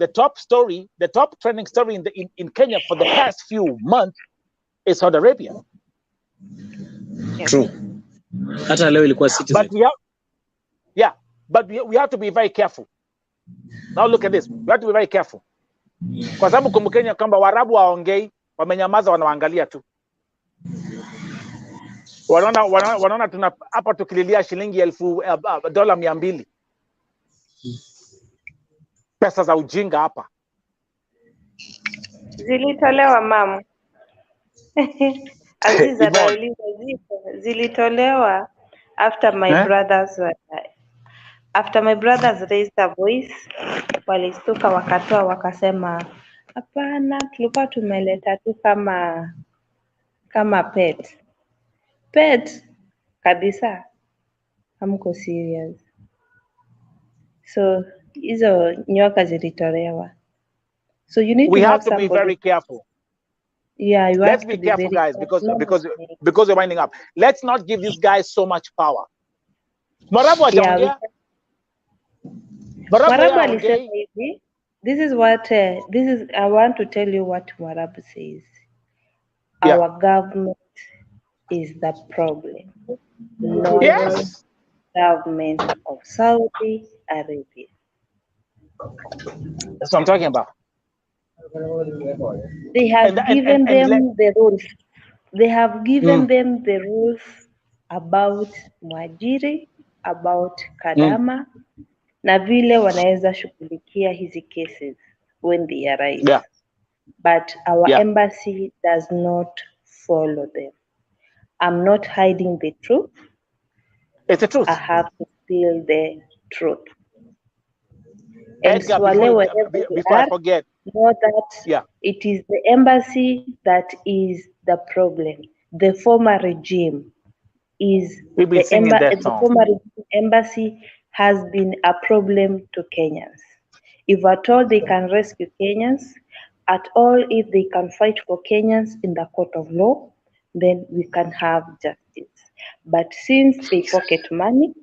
top story, the top trending story in Kenya for the past few months is Saudi Arabia. True. Hata leo ilikuwa Citizen. But we have to be very careful. Now look at this. We have to be very careful. Kwa sababu kumbukeni kwamba Waarabu waongei, wamenyamaza, wanaangalia tu. Wanaona tuna hapa tukililia shilingi $200. Pesa za ujinga hapa. Zilitolewa mama. Aziza nauliza zilitolewa after my brothers were After my brothers raised a voice, walistuka wakatoa wakasema, hapana, tulikuwa tumeleta tu kama pet. Pet kabisa, hamko serious. So hizo nyoka zilitolewa. So you need We to have to somebody. be very careful. Yeah, you Let's have be to careful, very guys, careful. because we're winding up. Let's not give these guys so much power. Mwarabu hajaongea. Mwarabu alisema hivi. This is I want to tell you what Mwarabu says. Yeah. Our government is the problem, not Yes. government of Saudi Arabia. That's what I'm talking about. They have given them the rules. They have given them the rules about Mwajiri, about Kadama, na vile wanaweza shughulikia hizi cases when they arise. Yeah. But our embassy does not follow them. I'm not hiding the truth. It's the truth. I have to spill the truth. Edgar, before I forget, know that it is the embassy that is the problem. The former regime is the former embassy has been a problem to Kenyans. If at all they can rescue Kenyans, at all if they can fight for Kenyans in the court of law, then we can have justice. But since they pocket money,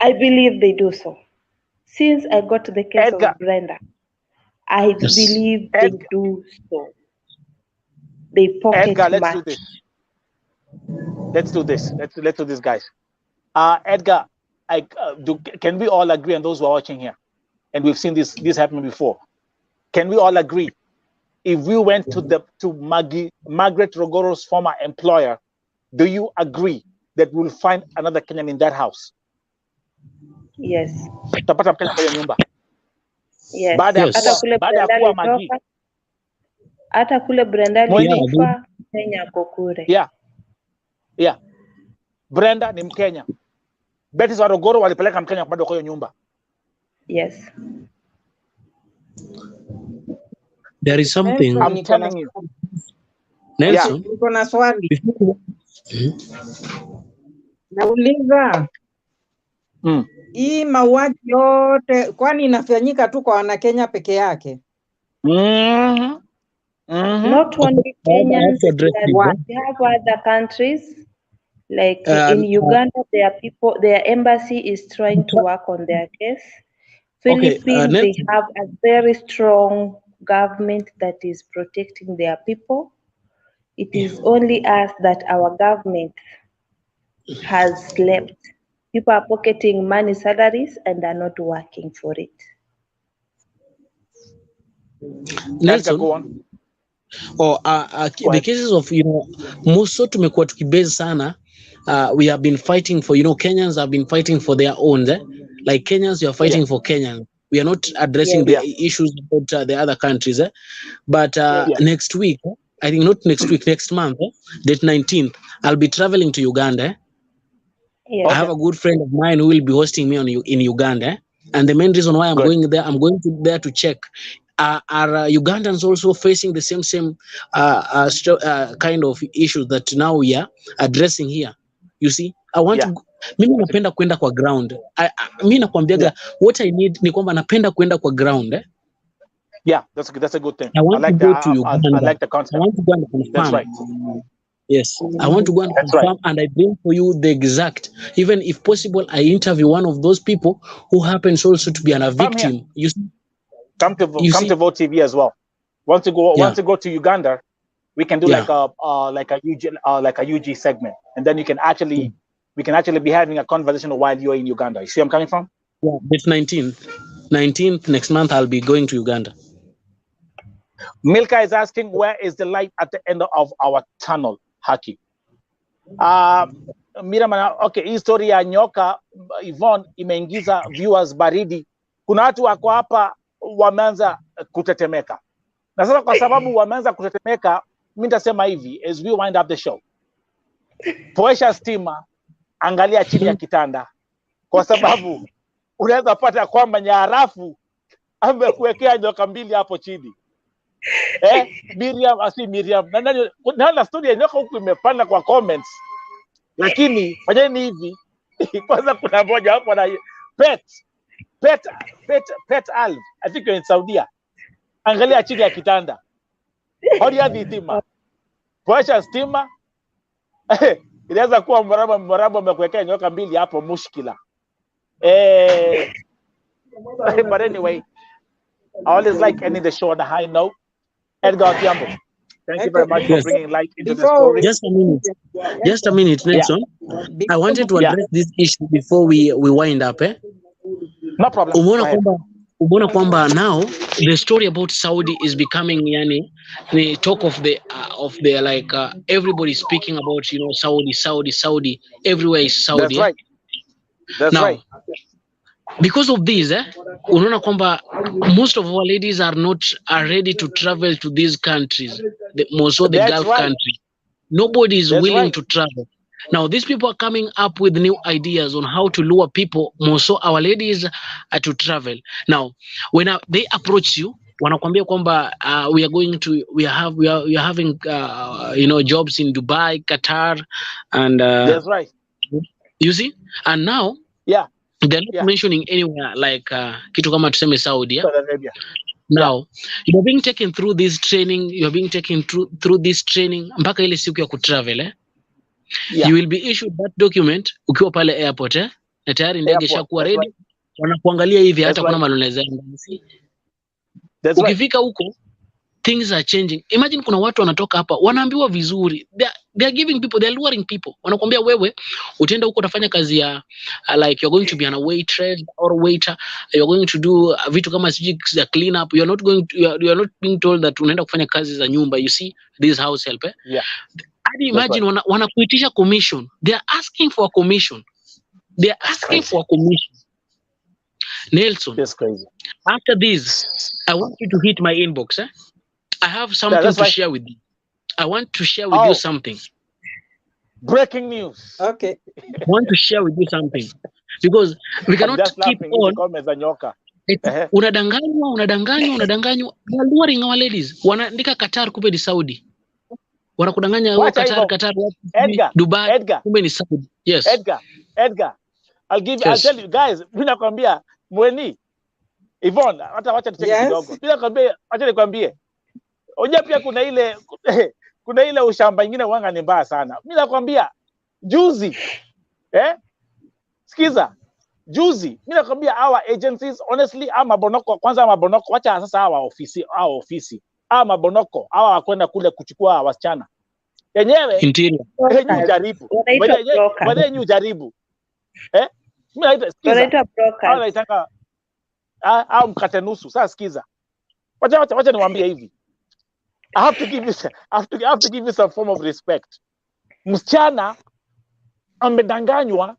I believe they do so. Since I got to the case of Brenda, I believe they do so. They pocket money. Let's do this. Let's do this, guys. Edgar, can we all agree, and those who are watching here, and we've seen this happen before, can we all agree? If we went to Margaret Rogoro's former employer, do you agree that we'll find another Kenyan in that house? Yes. Tapata Mkenya kwa nyumba. Yes. Baada ya kuwa Magi. Hata kule Brenda alikufa, Kenya ako kule. Yeah. Brenda ni Mkenya. Betty wa Rogoro walipeleka Mkenya bado kwa hiyo nyumba. Yes. There is something. I'm telling you. Nelson. Niko na swali. Nauliza. Hii mauaji yote kwani inafanyika tu kwa Wanakenya peke yake? Not only Kenyans, we have other countries. Like in Uganda, their embassy is trying to work on their case. Philippines, they have a very strong government that is protecting their people. It is only us that our government has slept. People are pocketing money, salaries, and are not working for it. Nelson, go on. The cases of, Muso tumekuwa tukibase sana. We have been fighting for, Kenyans have been fighting for their own. Like Kenyans, you are fighting for Kenyans. We are not addressing the issues about the other countries. But next week, I think not next week, next month, date 19th, I'll be traveling to Uganda. I have a good friend of mine who will be hosting me in Uganda. And the main reason why I'm going there, I'm going there to check. Are Ugandans also facing the same kind of issues that now we are addressing here? You see, I want to. Mimi napenda kwenda kwa ground. Mimi nakwambiaga what I need ni kwamba napenda kwenda kwa ground. Yeah, that's a good thing. I want to go to Uganda. I like the concept. I want to go and confirm. That's right. Yes, I want to go and confirm, and I bring for you the exact. Even if possible, I interview one of those people who happens also to be a victim. You see. Come to Vote TV as well. Once you go to Uganda, we can do like a UG segment, and then we can actually be having a conversation while you're in Uganda. You see where I'm coming from? Yeah, it's 19th next month. I'll be going to Uganda. Milka is asking, where is the light at the end of our tunnel, Haki? Okay, hii story ya nyoka Yvonne imeingiza viewers baridi. Kuna watu wako hapa wameanza kutetemeka. Na sasa kwa sababu wameanza kutetemeka, mimi nitasema hivi as we wind up the show. Poesha stima, angalia chini ya kitanda, kwa sababu unaweza pata kwamba Nyarafu amekuwekea nyoka mbili hapo chini. Miriam. Naona story ya nyoka huku imepanda kwa comments. Lakini fanyeni hivi. Kwanza kuna moja hapo na Pet Alv. I think you're in Saudi. Angalia chini ya kitanda. Hodi dhitima. Poesha stima. Inaweza kuwa mraba amekuwekea nyoka mbili hapo mushkila. But anyway, I always like ending the show on a high note. Edgar Thiambo, thank you very much for bringing light into the story. Just a minute, Nelson. I wanted to address this issue before we wind up. No problem. Umeona kwamba now the story about Saudi is becoming the talk of the like everybody speaking about Saudi everywhere is Saudi. That's right. That's now, right. Because of this, unaona kwamba most of our ladies are ready to travel to these countries, most of the Gulf countries. Nobody is willing to travel. Now, these people are coming up with new ideas on how to lure people, most of our ladies, to travel. Now, when they approach you, wanakuambia kwamba we are having jobs in Dubai, Qatar, and that's right. You see, and now they're not mentioning anywhere like kitu kama tuseme Saudi. Now you are being taken through this training. You are being taken through this training mpaka ile siku ya kutravel. You will be issued that document ukiwa pale airport na tayari ndege shakuwa ready. Wanakuangalia hivi hata kuna maloneza. Ukifika huko things are changing. Imagine kuna watu wanatoka hapa wanaambiwa vizuri. They are giving people, they are luring people. Wanakuambia wewe utaenda huko utafanya kazi ya like you're going to be a waitress or waiter, you're going to do vitu kama siji za clean up. You are not being told that unaenda kufanya kazi za nyumba. You see this house help. Imagine wanakuitisha commission. They are asking for a commission. They are asking for a commission. Nelson, that's crazy. After this, I want you to hit my inbox. I have something to share with you. I want to share with you something. Breaking news. Okay. I want to share with you something. Because we cannot keep on. Unadanganywa. They are luring our ladies. Wanaandika Qatar kumbe ni Saudi. Wanakudanganya Qatar, Dubai kumbe ni Saudi. Yes. Edgar. I'll tell you guys, mimi nakwambia Mweni Yvonne, wacha tucheke kidogo. Mimi nakwambia acha nikwambie. Oja pia kuna ile ushamba nyingine wanga ni mbaya sana. Mimi nakwambia juzi sikiza juzi mimi nakwambia our agencies honestly mabonoko wacha sasa hawa ofisi mabonoko hawa wakwenda kule kuchukua wasichana yenyewe jaribu wenyewe jaribu mimi naita sikiza au mkate nusu. Sasa sikiza wacha niwaambie hivi. I have to give you some form of respect. Msichana amedanganywa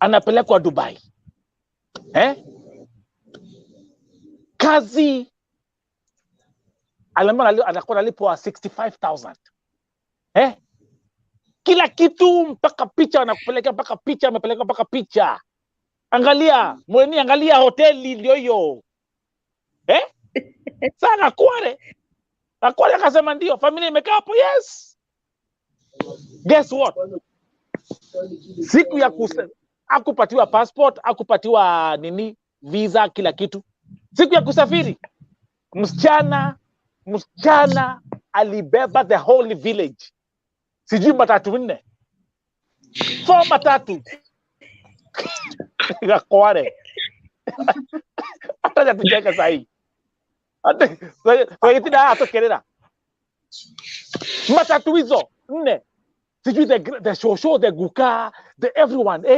anapelekwa Dubai. Kazi anakuwa analipwa 65,000. Kila kitu mpaka picha wanakupeleka mpaka picha. Angalia, Mweni angalia hoteli ndio hiyo. Sana Akware akasema ndio, familia imekaa hapo. Yes. Guess what? Siku ya akupatiwa passport, akupatiwa visa, kila kitu. Siku ya kusafiri, msichana alibeba the whole village. Sijui matatu 4. 4 matatu. Akware. Hata tucheka sahi. Atokelea matatu hizo 4, sijui the show, the guka, the everyone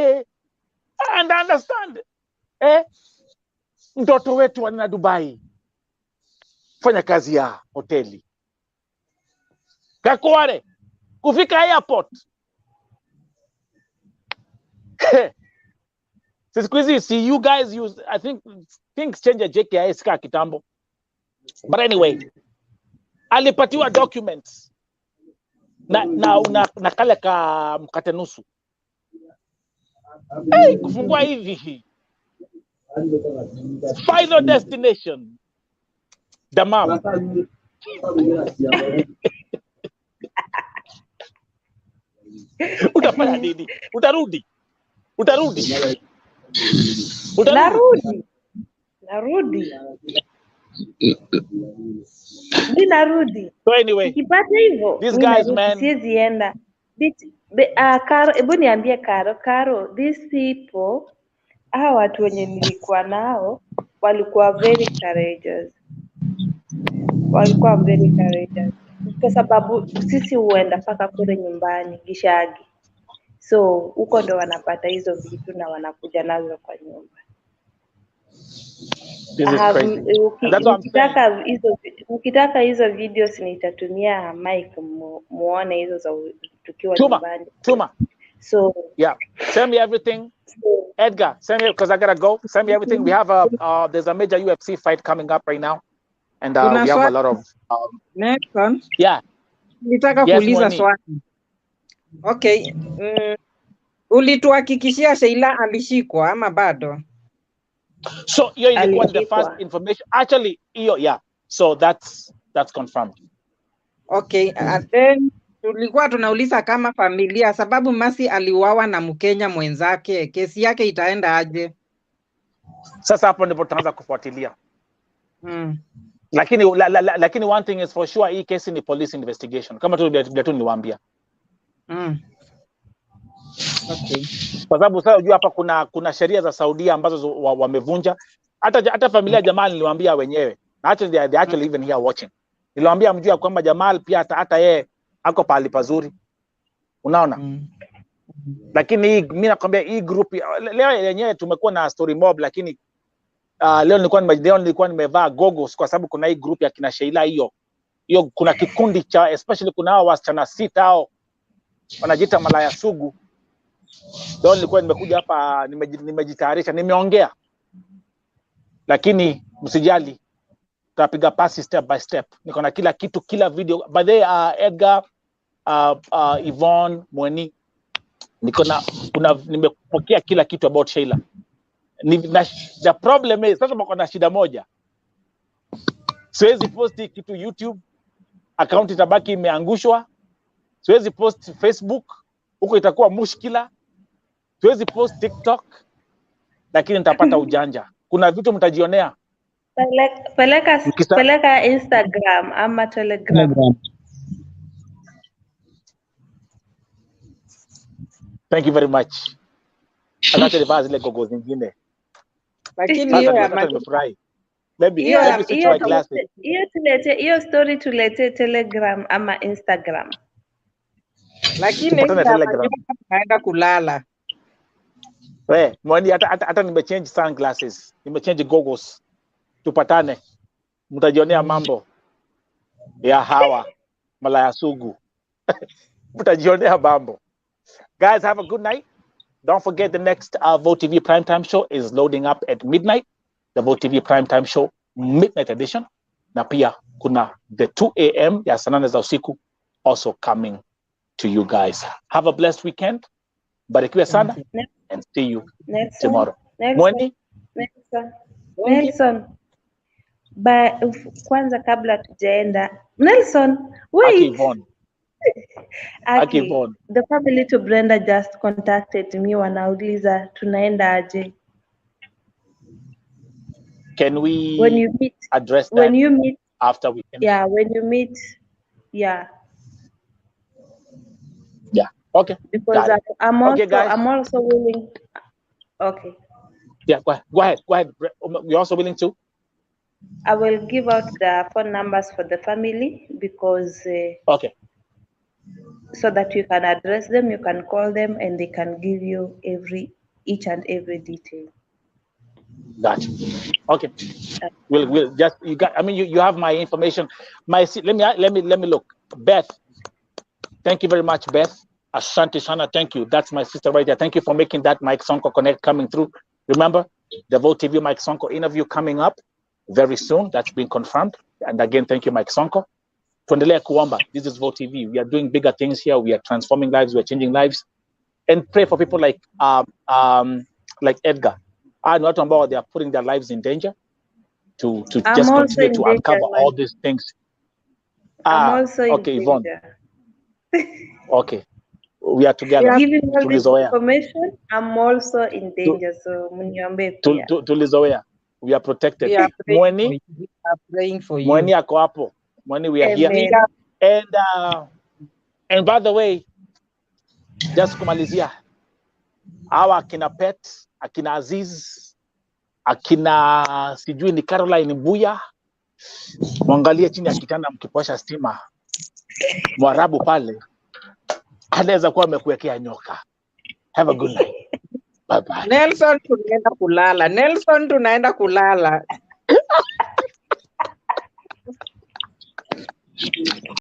and I understand mtoto wetu wana Dubai fanya kazi ya hoteli Kakware kufika airport siku hizi see you guys use I think things change at JKIA ka kitambo. But anyway, alipatiwa documents na kale ka mkate nusu. Hey, kufungua hivi. Final destination. Damam. Utafanya nini? Utarudi. Narudi. Mi narudi. So anyway, Nikipata hivyo, these mi guys, narudi, man. siwezi enda. Karo, hebu niambie Karo, these people, hawa watu wenye nilikuwa nao walikuwa very courageous. Kwa sababu sisi huenda mpaka kule nyumbani Gishagi. So huko ndo wanapata hizo vitu na wanakuja nazo kwa nyumba. This is crazy. That's what I'm saying. Ukitaka hizo videos nitatumia Mike muone hizo za tukiwa nyumbani. Tuma. So yeah, send me everything. Edgar, send me, because I gotta go. Send me everything. We have there's a major UFC fight coming up right now, and we have a lot of. Nelson, yeah. Nitaka kuuliza swali. Okay. Ulituhakikishia Sheila alishikwa ama bado? So hiyo ilikuwa the first information. Actually, yeah. So that's confirmed. Okay, and then tulikuwa tunauliza kama familia, sababu Mercy aliuawa na Mkenya mwenzake, kesi yake itaenda aje? Sasa hapo ndipo tutaanza kufuatilia. Lakini one thing is for sure, hii kesi ni police investigation. Kama tu niliwaambia. Okay. Kwa sababu sasa unajua hapa kuna sheria za Saudia ambazo wamevunja. Hata familia Jamal niliwaambia wenyewe. Actually they actually even here watching. Niliwaambia mjua kwamba Jamal pia hata yeye ako pahali pazuri. Unaona? Lakini mimi nakwambia hii group leo yenyewe tumekuwa na story mob, lakini leo nilikuwa nimevaa goggles kwa sababu kuna hii group ya kina Sheila hiyo kuna kikundi cha especially kuna hao wasichana 6 hao wanajiita malaya sugu. Leo nilikuwa nimekuja hapa nimejitayarisha, nimeongea. Lakini msijali, tutapiga pasi step by step. Niko na kila kitu, kila video. By the Edgar, Yvonne, Mweni, nimepokea kila kitu about Sheila. The problem is sasa mko na shida moja. Siwezi posti kitu YouTube, account itabaki imeangushwa. Siwezi post Facebook, huko itakuwa mushkila. Siwezi post TikTok, lakini nitapata ujanja. Kuna vitu mtajionea. Peleka Instagram ama Telegram. Thank you very much. Anaacha nivaa zile gogo zingine. Lakini hiyo ya nimefurahi. Maybe switch my glasses. Hiyo story tulete Telegram ama Instagram. Lakini naenda kulala. Mwani hata nimechange sunglasses. Nimechange goggles. Tupatane. Mtajionea mambo ya hawa malaya sugu. Mtajionea mambo. Guys, have a good night. Don't forget the next Vote TV Primetime Show is loading up at midnight. The Vote TV Primetime Show Midnight Edition. Na pia kuna the 2 a.m. ya saa 8 za usiku also coming to you guys. Have a blessed weekend. Barikiwe sana and see you tomorrow. Nelson. Kwanza kabla tujaenda. Nelson, wait. Aki, the family to Brenda just contacted me, wanauliza tunaenda aje. Can we address that when you meet after we finish? Yeah, when you meet, yeah. Yeah. Okay. Because I'm also willing. Okay. Yeah. Go ahead. You're also willing to. I will give out the phone numbers for the family because. Okay. So that you can address them, you can call them, and they can give you each and every detail. Gotcha. Okay. We'll just you have my information. Let me look. Beth, thank you very much, Beth. Ashanti Sana, thank you. That's my sister right there. Thank you for making that Mike Sonko Connect coming through. Remember, the Vote TV Mike Sonko interview coming up very soon. That's been confirmed. And again, thank you, Mike Sonko. Tuendelea kuomba. This is Vote TV. We are doing bigger things here. We are transforming lives. We are changing lives. and pray for people like Edgar. I know about they are putting their lives in danger to I'm just also continue in to danger, uncover man. all these things. I'm also in Okay, Yvonne. danger. Okay, we are together. Given all this Tulizoea. information, I'm also in danger. So mniombe pia. Tulizoea. We are protected. We are praying for Mweni, you. We are praying for you. Mweni ako hapo. Mweni, we are here. Amen. And by the way, just kumalizia, hawa akina Pet, akina Aziz, akina sijui ni Caroline Mbuya, mwangalie chini ya kitanda mkiposha stima. Mwarabu pale anaweza kuwa amekuwekea nyoka. Have a good night. Bye bye. Nelson, tunaenda kulala. Nelson, tunaenda kulala.